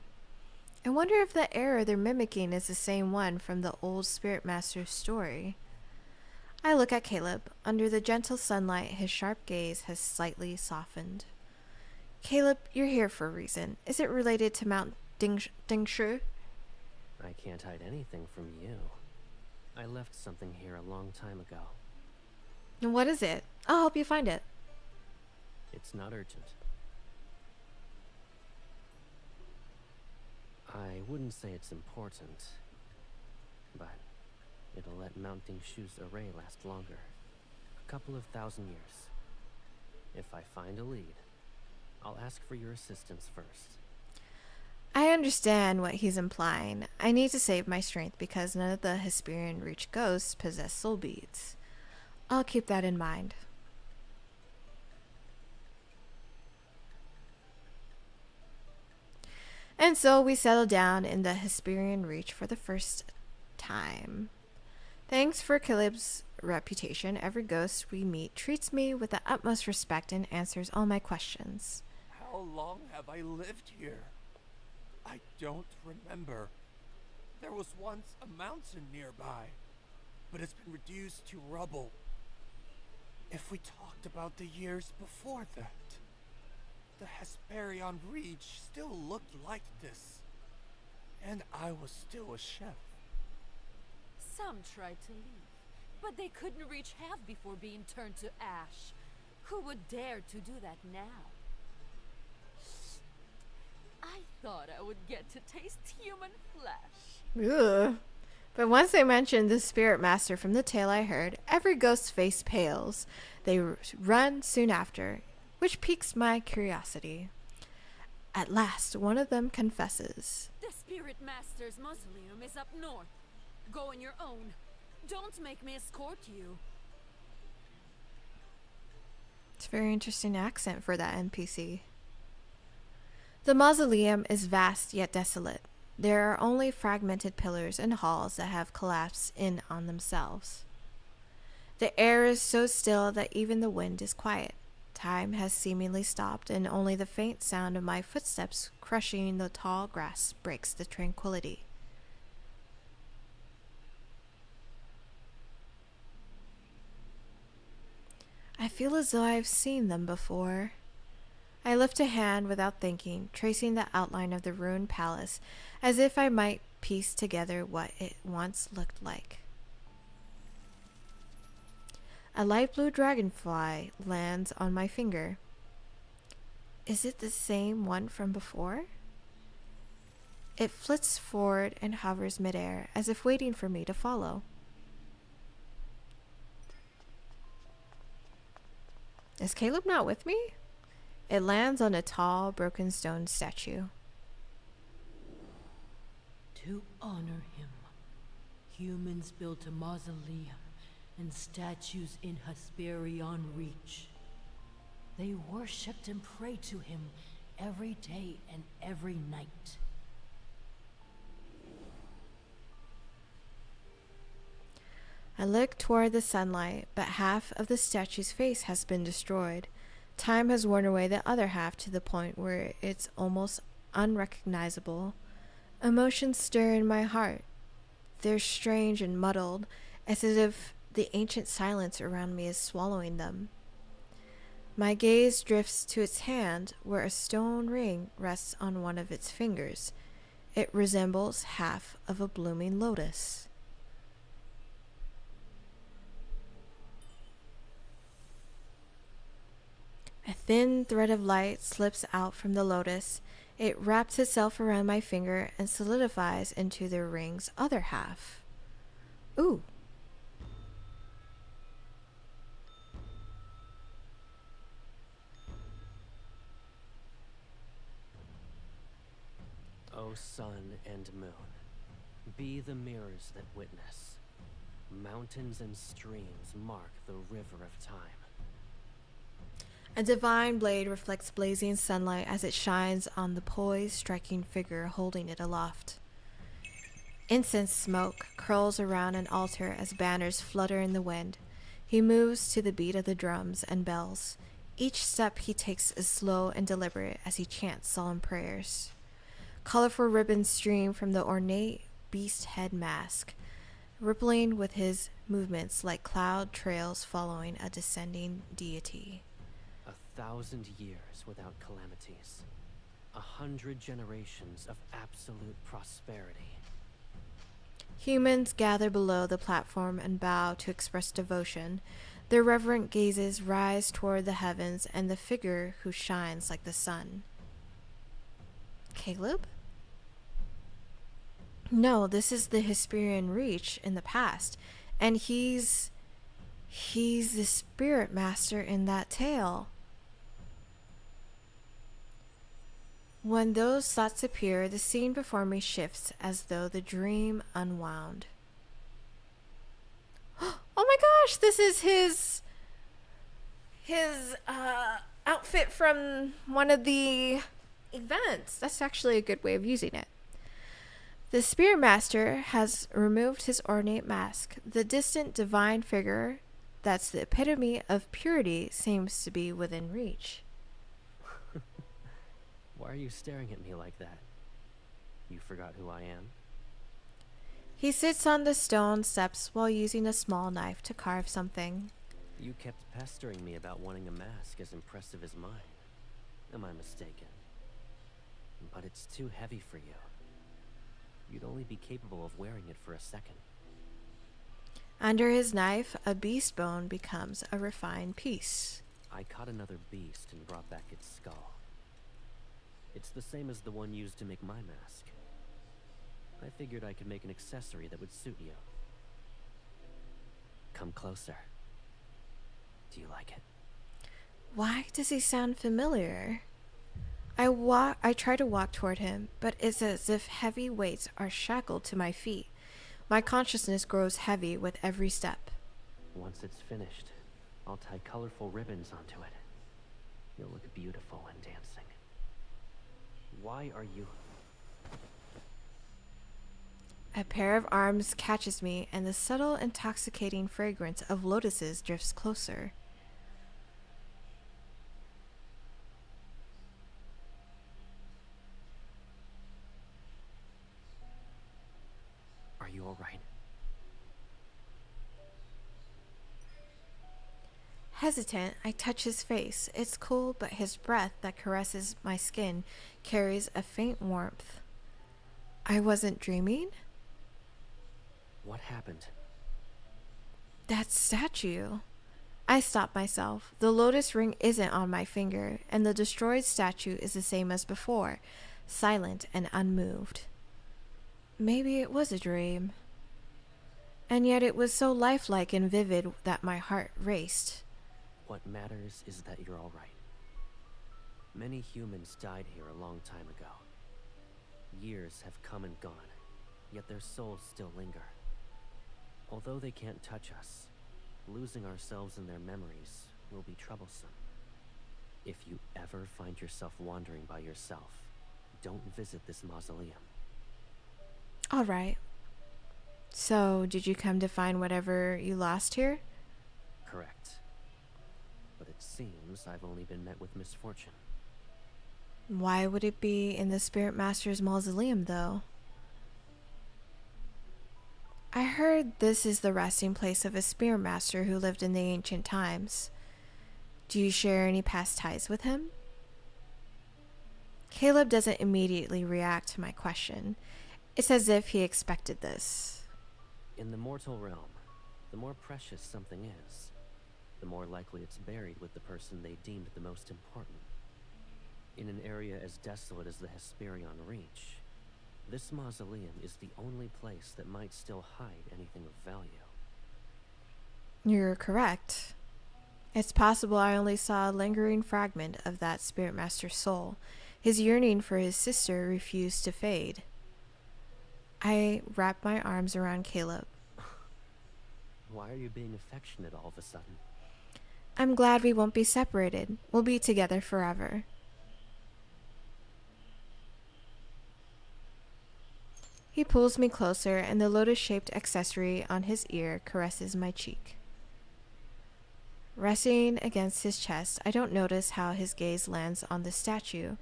I wonder if the air they're mimicking is the same one from the old Spirit Master's story. I look at Caleb. Under the gentle sunlight, his sharp gaze has slightly softened. Caleb, you're here for a reason. Is it related to Mount Dingshu? I can't hide anything from you. I left something here a long time ago. And what is it? I'll help you find it. It's not urgent. I wouldn't say it's important, but it'll let Mount Dingshu's array last longer. A couple of thousand years. If I find a lead, I'll ask for your assistance first. I understand what he's implying. I need to save my strength because none of the Hesperian Reach ghosts possess soul beads. I'll keep that in mind. And so we settle down in the Hesperian Reach for the first time. Thanks for Caleb's reputation, every ghost we meet treats me with the utmost respect and answers all my questions. How long have I lived here? I don't remember. There was once a mountain nearby, but it's been reduced to rubble. If we talked about the years before that, the Hesperian Reach still looked like this, and I was still a chef. Some tried to leave, but they couldn't reach half before being turned to ash. Who would dare to do that now? I thought I would get to taste human flesh. Ugh. But once they mentioned the Spirit Master from the tale I heard, every ghost's face pales. They run soon after, which piques my curiosity. At last, one of them confesses. The Spirit Master's mausoleum is up north. Go on your own. Don't make me escort you. It's a very interesting accent for that NPC. The mausoleum is vast yet desolate. There are only fragmented pillars and halls that have collapsed in on themselves. The air is so still that even the wind is quiet. Time has seemingly stopped, and only the faint sound of my footsteps crushing the tall grass breaks the tranquility. I feel as though I've seen them before. I lift a hand without thinking, tracing the outline of the ruined palace, as if I might piece together what it once looked like. A light blue dragonfly lands on my finger. Is it the same one from before? It flits forward and hovers midair, as if waiting for me to follow. Is Caleb not with me? It lands on a tall, broken stone statue. To honor him, humans built a mausoleum and statues in Hesperian Reach. They worshipped and prayed to him every day and every night. I look toward the sunlight, but half of the statue's face has been destroyed. Time has worn away the other half to the point where it's almost unrecognizable. Emotions stir in my heart. They're strange and muddled, as if the ancient silence around me is swallowing them. My gaze drifts to its hand, where a stone ring rests on one of its fingers. It resembles half of a blooming lotus. A thin thread of light slips out from the lotus. It wraps itself around my finger and solidifies into the ring's other half. Ooh. O sun and moon, be the mirrors that witness. Mountains and streams mark the river of time. A divine blade reflects blazing sunlight as it shines on the poised, striking figure holding it aloft. Incense smoke curls around an altar as banners flutter in the wind. He moves to the beat of the drums and bells. Each step he takes is slow and deliberate as he chants solemn prayers. Colorful ribbons stream from the ornate beast head mask, rippling with his movements like cloud trails following a descending deity. 1,000 years without calamities. 100 generations of absolute prosperity. Humans gather below the platform and bow to express devotion. Their reverent gazes rise toward the heavens and the figure who shines like the sun. Caleb? No, this is the Hesperian Reach in the past, and he's the spirit master in that tale. When those thoughts appear, the scene before me shifts as though the dream unwound. Oh my gosh, this is his outfit from one of the events. That's actually a good way of using it. The Spirit Master has removed his ornate mask. The distant divine figure that's the epitome of purity seems to be within reach. Why are you staring at me like that? You forgot who I am? He sits on the stone steps while using a small knife to carve something. You kept pestering me about wanting a mask as impressive as mine. Am I mistaken? But it's too heavy for you. You'd only be capable of wearing it for a second. Under his knife, a beast bone becomes a refined piece. I caught another beast and brought back its skull. It's the same as the one used to make my mask. I figured I could make an accessory that would suit you. Come closer. Do you like it? Why does he sound familiar? I try to walk toward him, but it's as if heavy weights are shackled to my feet. My consciousness grows heavy with every step. Once it's finished, I'll tie colorful ribbons onto it. You'll look beautiful when dancing. Why are you... A pair of arms catches me, and the subtle, intoxicating fragrance of lotuses drifts closer. Are you all right? Hesitant, I touch his face. It's cool, but his breath that caresses my skin carries a faint warmth. I wasn't dreaming? What happened? That statue. I stop myself. The lotus ring isn't on my finger, and the destroyed statue is the same as before, silent and unmoved. Maybe it was a dream. And yet it was so lifelike and vivid that my heart raced. What matters is that you're all right. Many humans died here a long time ago. Years have come and gone, yet their souls still linger. Although they can't touch us, losing ourselves in their memories will be troublesome. If you ever find yourself wandering by yourself, don't visit this mausoleum. All right. So, did you come to find whatever you lost here? Correct. But it seems I've only been met with misfortune. Why would it be in the Spirit Master's mausoleum, though? I heard this is the resting place of a Spirit Master who lived in the ancient times. Do you share any past ties with him? Caleb doesn't immediately react to my question. It's as if he expected this. In the mortal realm, the more precious something is, the more likely it's buried with the person they deemed the most important. In an area as desolate as the Hesperian Reach, this mausoleum is the only place that might still hide anything of value. You're correct. It's possible I only saw a lingering fragment of that Spirit Master's soul. His yearning for his sister refused to fade. I wrap my arms around Caleb. Why are you being affectionate all of a sudden? I'm glad we won't be separated. We'll be together forever. He pulls me closer, and the lotus-shaped accessory on his ear caresses my cheek. Resting against his chest, I don't notice how his gaze lands on the statue,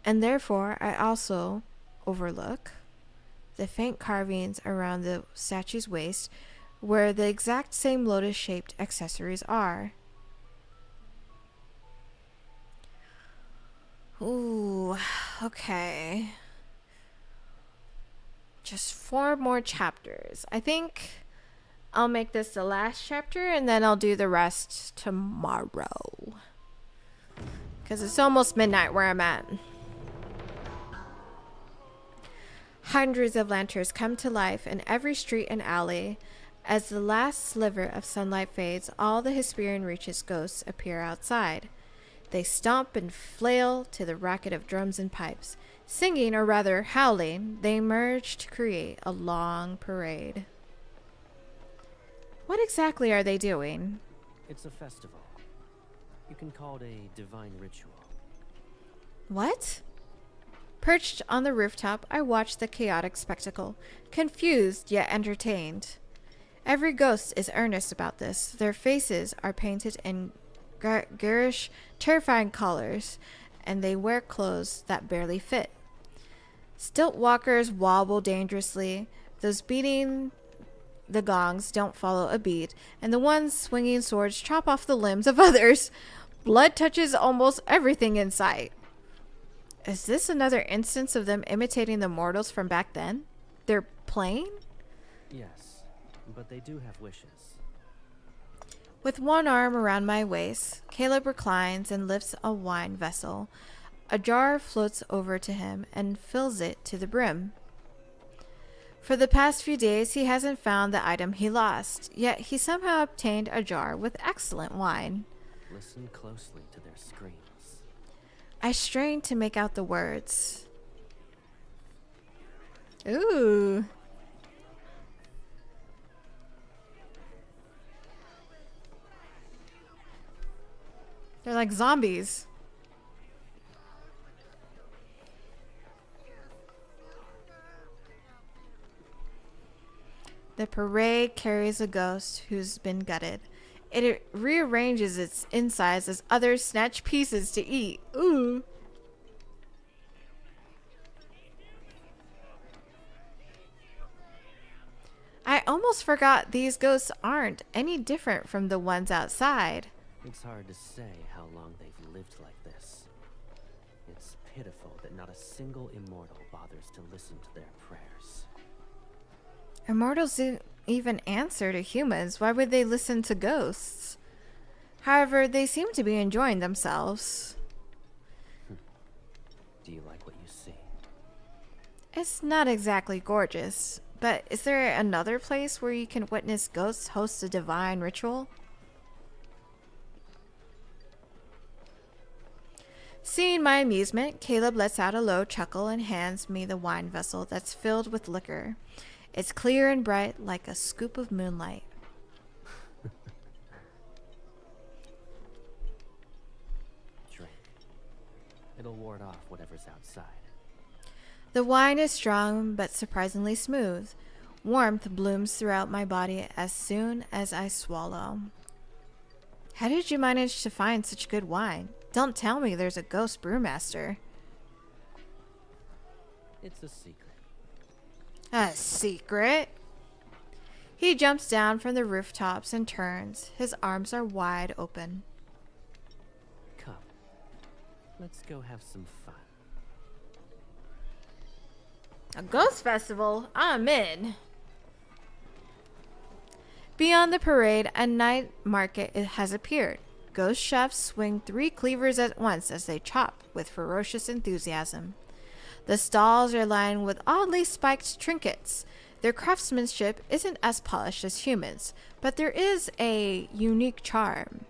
and therefore I also overlook the faint carvings around the statue's waist where the exact same lotus-shaped accessories are. Ooh, okay. Just 4 more chapters. I think I'll make this the last chapter and then I'll do the rest tomorrow. Because it's almost midnight where I'm at. Hundreds of lanterns come to life in every street and alley. As the last sliver of sunlight fades, all the Hesperian Reach's ghosts appear outside. They stomp and flail to the racket of drums and pipes. Singing, or rather howling, they emerge to create a long parade. What exactly are they doing? It's a festival. You can call it a divine ritual. What? Perched on the rooftop, I watch the chaotic spectacle, confused yet entertained. Every ghost is earnest about this. Their faces are painted in garish, terrifying colors, and they wear clothes that barely fit. Stilt walkers wobble dangerously. Those beating the gongs don't follow a beat, and the ones swinging swords chop off the limbs of others. Blood touches almost everything in sight. Is this another instance of them imitating the mortals from back then? They're playing? Yes, but they do have wishes. With one arm around my waist, Caleb reclines and lifts a wine vessel. A jar floats over to him and fills it to the brim. For the past few days, he hasn't found the item he lost, yet he somehow obtained a jar with excellent wine. Listen closely to their screams. I strain to make out the words. Ooh. They're like zombies. The parade carries a ghost who's been gutted. It rearranges its insides as others snatch pieces to eat. Ooh. I almost forgot these ghosts aren't any different from the ones outside. It's hard to say how long they've lived like this. It's pitiful that not a single immortal bothers to listen to their prayers. Immortals don't even answer to humans. Why would they listen to ghosts? However, they seem to be enjoying themselves. Do you like what you see? It's not exactly gorgeous, but is there another place where you can witness ghosts host a divine ritual? Seeing my amusement, Caleb lets out a low chuckle and hands me the wine vessel that's filled with liquor. It's clear and bright like a scoop of moonlight. Drink. It'll ward off whatever's outside. The wine is strong but surprisingly smooth. Warmth blooms throughout my body as soon as I swallow. How did you manage to find such good wine? Don't tell me there's a ghost brewmaster. It's a secret. A secret? He jumps down from the rooftops and turns. His arms are wide open. Come. Let's go have some fun. A ghost festival? I'm in. Beyond the parade, a night market has appeared. Ghost chefs swing 3 cleavers at once as they chop with ferocious enthusiasm. The stalls are lined with oddly spiked trinkets. Their craftsmanship isn't as polished as humans, but there is a unique charm.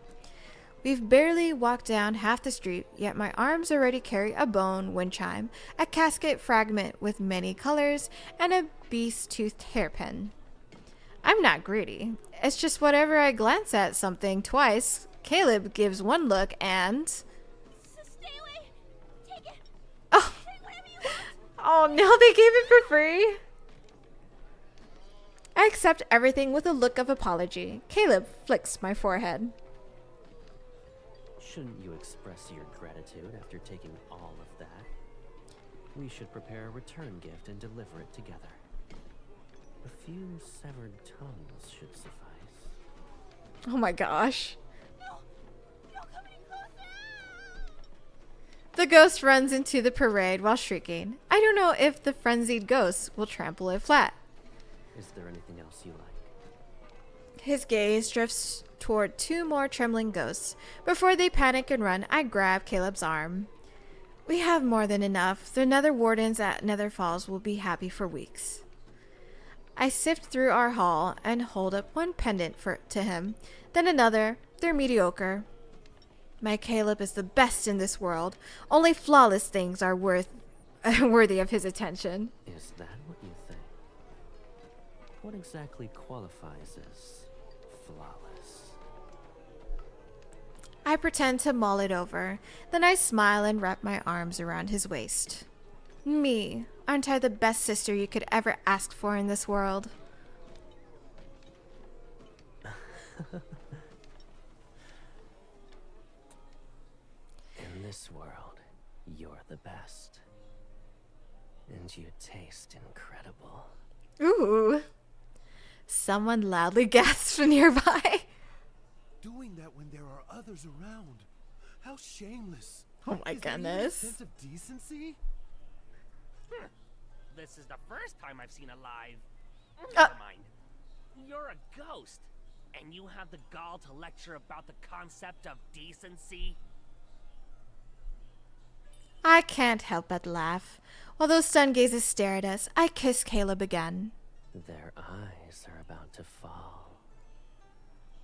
We've barely walked down half the street, yet my arms already carry a bone wind chime, a casket fragment with many colors, and a beast-toothed hairpin. I'm not greedy. It's just whenever I glance at something twice, Caleb gives one look and... Stay away! Take it! Oh, Take whatever you want! oh no, they gave it for free. I accept everything with a look of apology. Caleb flicks my forehead. Shouldn't you express your gratitude after taking all of that? We should prepare a return gift and deliver it together. A few severed tongues should suffice. Oh my gosh. No! No, come any closer! The ghost runs into the parade while shrieking. I don't know if the frenzied ghost will trample it flat. Is there anything else you like? His gaze drifts toward two more trembling ghosts. Before they panic and run, I grab Caleb's arm. We have more than enough. The Nether Wardens at Nether Falls will be happy for weeks. I sift through our haul and hold up one pendant to him, then another. They're mediocre. My Caleb is the best in this world. Only flawless things are worthy of his attention. Is that what you think? What exactly qualifies as flawless? I pretend to mull it over. Then I smile and wrap my arms around his waist. Me, aren't I the best sister you could ever ask for in this world? In this world, you're the best. And you taste incredible. Ooh. Someone loudly gasps nearby. Doing that when there are others around. How shameless. Oh my Is there even a goodness. sense of decency? This is the first time I've seen a live. Uh. Never mind. You're a ghost, and you have the gall to lecture about the concept of decency? I can't help but laugh. While those stun gazes stare at us, I kiss Caleb again. Their eyes are about to fall.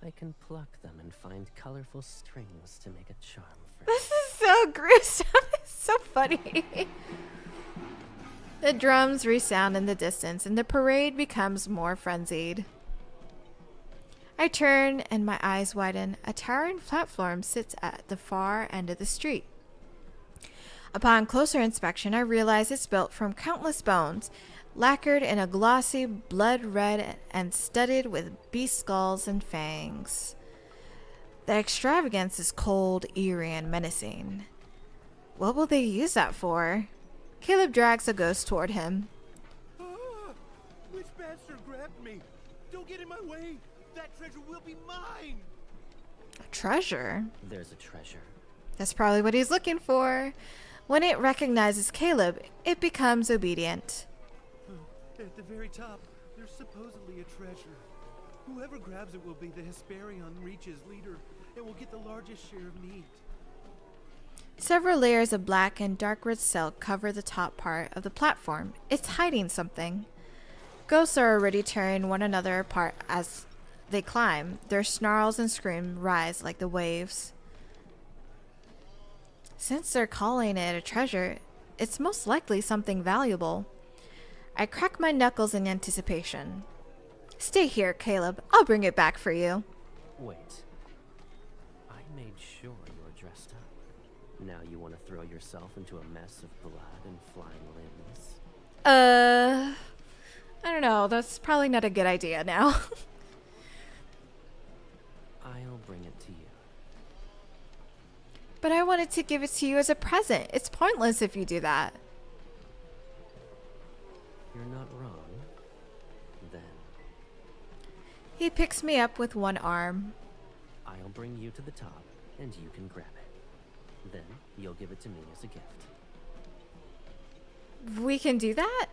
I can pluck them and find colorful strings to make a charm for This is so gruesome. It's so funny. The drums resound in the distance and the parade becomes more frenzied. I turn and my eyes widen. A towering platform sits at the far end of the street. Upon closer inspection, I realize it's built from countless bones, lacquered in a glossy blood red and studded with beast skulls and fangs. The extravagance is cold, eerie, and menacing. What will they use that for? Caleb drags a ghost toward him. Ah, which bastard grabbed me? Don't get in my way. That treasure will be mine. A treasure? There's a treasure. That's probably what he's looking for. When it recognizes Caleb, it becomes obedient. At the very top, there's supposedly a treasure. Whoever grabs it will be the Hesperion Reach's leader and will get the largest share of meat. Several layers of black and dark red silk cover the top part of the platform. It's hiding something. Ghosts are already tearing one another apart as they climb. Their snarls and screams rise like the waves. Since they're calling it a treasure, it's most likely something valuable. I crack my knuckles in anticipation. Stay here, Caleb. I'll bring it back for you. Wait. I made sure you were dressed up. Now you want to throw yourself into a mess of blood and flying limbs? I don't know. That's probably not a good idea now. I'll bring it to you. But I wanted to give it to you as a present. It's pointless if you do that. You're not wrong. Then He picks me up with one arm. I'll bring you to the top, and you can grab it. Then you'll give it to me as a gift. We can do that?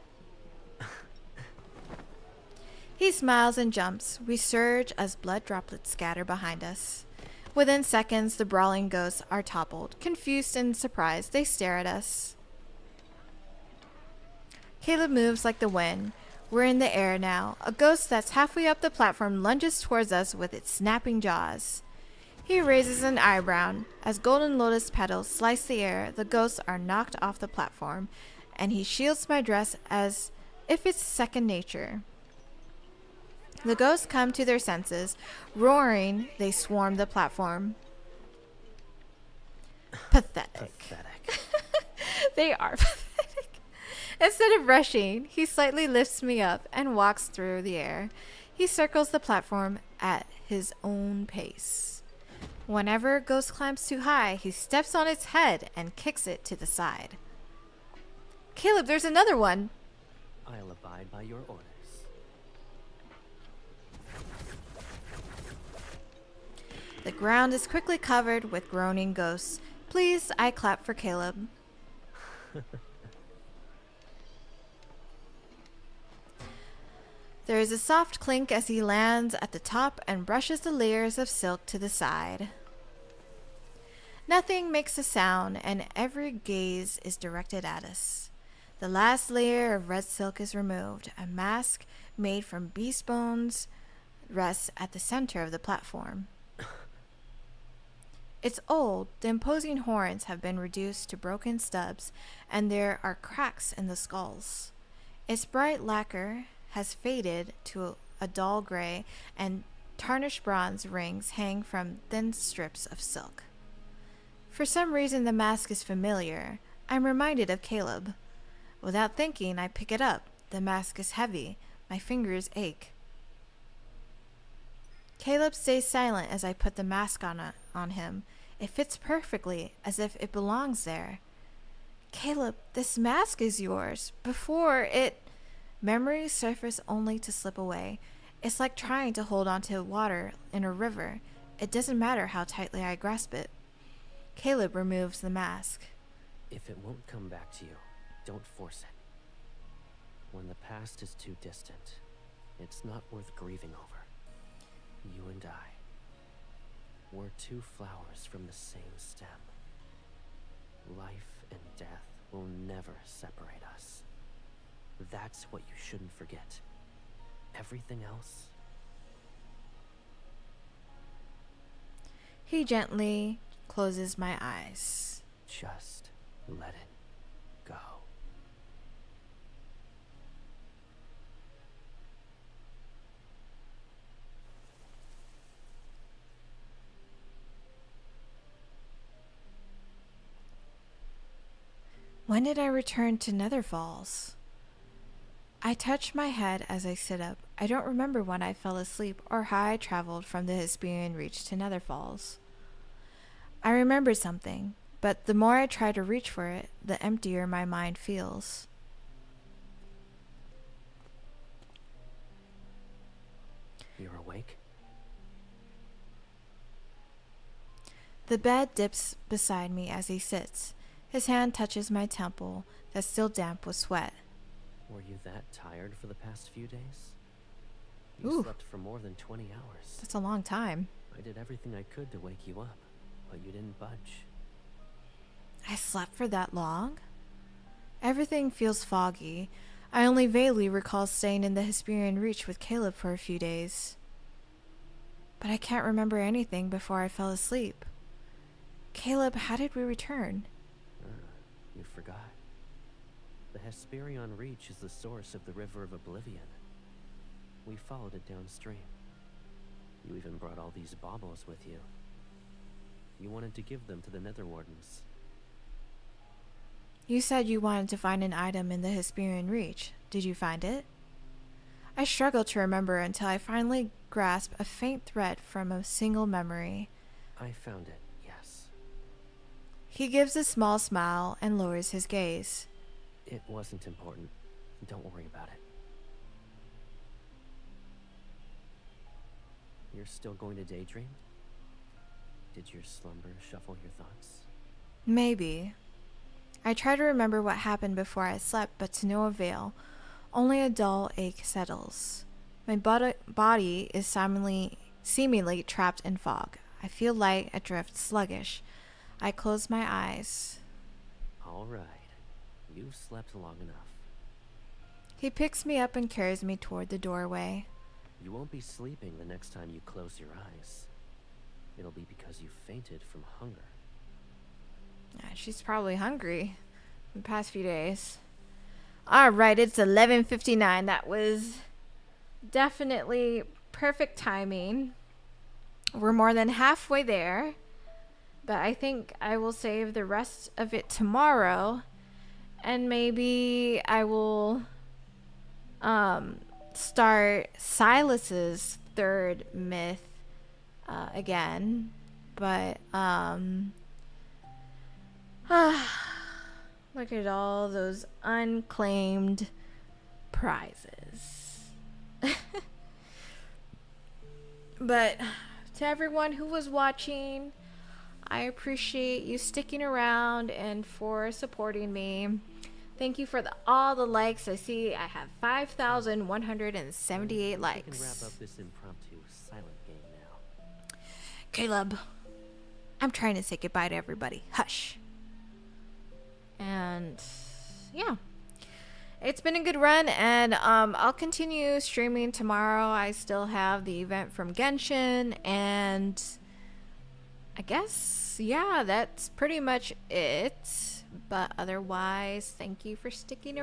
He smiles and jumps. We surge as blood droplets scatter behind us. Within seconds, the brawling ghosts are toppled. Confused and surprised, they stare at us. Caleb moves like the wind. We're in the air now. A ghost that's halfway up the platform lunges towards us with its snapping jaws. He raises an eyebrow. As golden lotus petals slice the air, the ghosts are knocked off the platform, and he shields my dress as if it's second nature. The ghosts come to their senses. Roaring, they swarm the platform. Pathetic. Pathetic. They are pathetic. Instead of rushing, he slightly lifts me up and walks through the air. He circles the platform at his own pace. Whenever a ghost climbs too high, he steps on its head and kicks it to the side. Caleb, there's another one. I'll abide by your orders. The ground is quickly covered with groaning ghosts. Please, I clap for Caleb. There is a soft clink as he lands at the top and brushes the layers of silk to the side. Nothing makes a sound, and every gaze is directed at us. The last layer of red silk is removed. A mask made from beast bones rests at the center of the platform. It's old. The imposing horns have been reduced to broken stubs, and there are cracks in the skulls. Its bright lacquer has faded to a dull gray, and tarnished bronze rings hang from thin strips of silk. For some reason, the mask is familiar. I'm reminded of Caleb. Without thinking, I pick it up. The mask is heavy. My fingers ache. Caleb stays silent as I put the mask on him. It fits perfectly, as if it belongs there. Caleb, this mask is yours. Before it... Memories surface only to slip away. It's like trying to hold onto water in a river. It doesn't matter how tightly I grasp it. Caleb removes the mask. If it won't come back to you, don't force it. When the past is too distant, it's not worth grieving over. You and I, we're two flowers from the same stem. Life and death will never separate us. That's what you shouldn't forget. Everything else... He gently closes my eyes. Just let it go. When did I return to Nether Falls? I touch my head as I sit up. I don't remember when I fell asleep or how I traveled from the Hesperian Reach to Nether Falls. I remember something, but the more I try to reach for it, the emptier my mind feels. You're awake? The bed dips beside me as he sits. His hand touches my temple, that's still damp with sweat. Were you that tired for the past few days? You Ooh. slept for more than 20 hours. That's a long time. I did everything I could to wake you up, but you didn't budge. I slept for that long? Everything feels foggy. I only vaguely recall staying in the Hesperian Reach with Caleb for a few days. But I can't remember anything before I fell asleep. Caleb, how did we return? You forgot. The Hesperian Reach is the source of the River of Oblivion. We followed it downstream. You even brought all these baubles with you. You wanted to give them to the Nether Wardens. You said you wanted to find an item in the Hesperian Reach. Did you find it? I struggled to remember until I finally grasped a faint thread from a single memory. I found it, yes. He gives a small smile and lowers his gaze. It wasn't important. Don't worry about it. You're still going to daydream? Did your slumber shuffle your thoughts? Maybe. I try to remember what happened before I slept, but to no avail. Only a dull ache settles. My body is seemingly trapped in fog. I feel light, adrift, sluggish. I close my eyes. All right. You've slept long enough. He picks me up and carries me toward the doorway. You won't be sleeping the next time you close your eyes. It'll be because you fainted from hunger. She's probably hungry the past few days. Alright, it's 11:59. That was definitely perfect timing. We're more than halfway there. But I think I will save the rest of it tomorrow, and maybe I will start Silas's third myth again. But look at all those unclaimed prizes. But to everyone who was watching, I appreciate you sticking around and for supporting me. Thank you for all the likes. I see I have 5,178 likes. We can wrap up this impromptu silent game now. Caleb, I'm trying to say goodbye to everybody. Hush. And yeah, it's been a good run, and I'll continue streaming tomorrow. I still have the event from Genshin, and I guess, yeah, that's pretty much it. But otherwise, thank you for sticking around.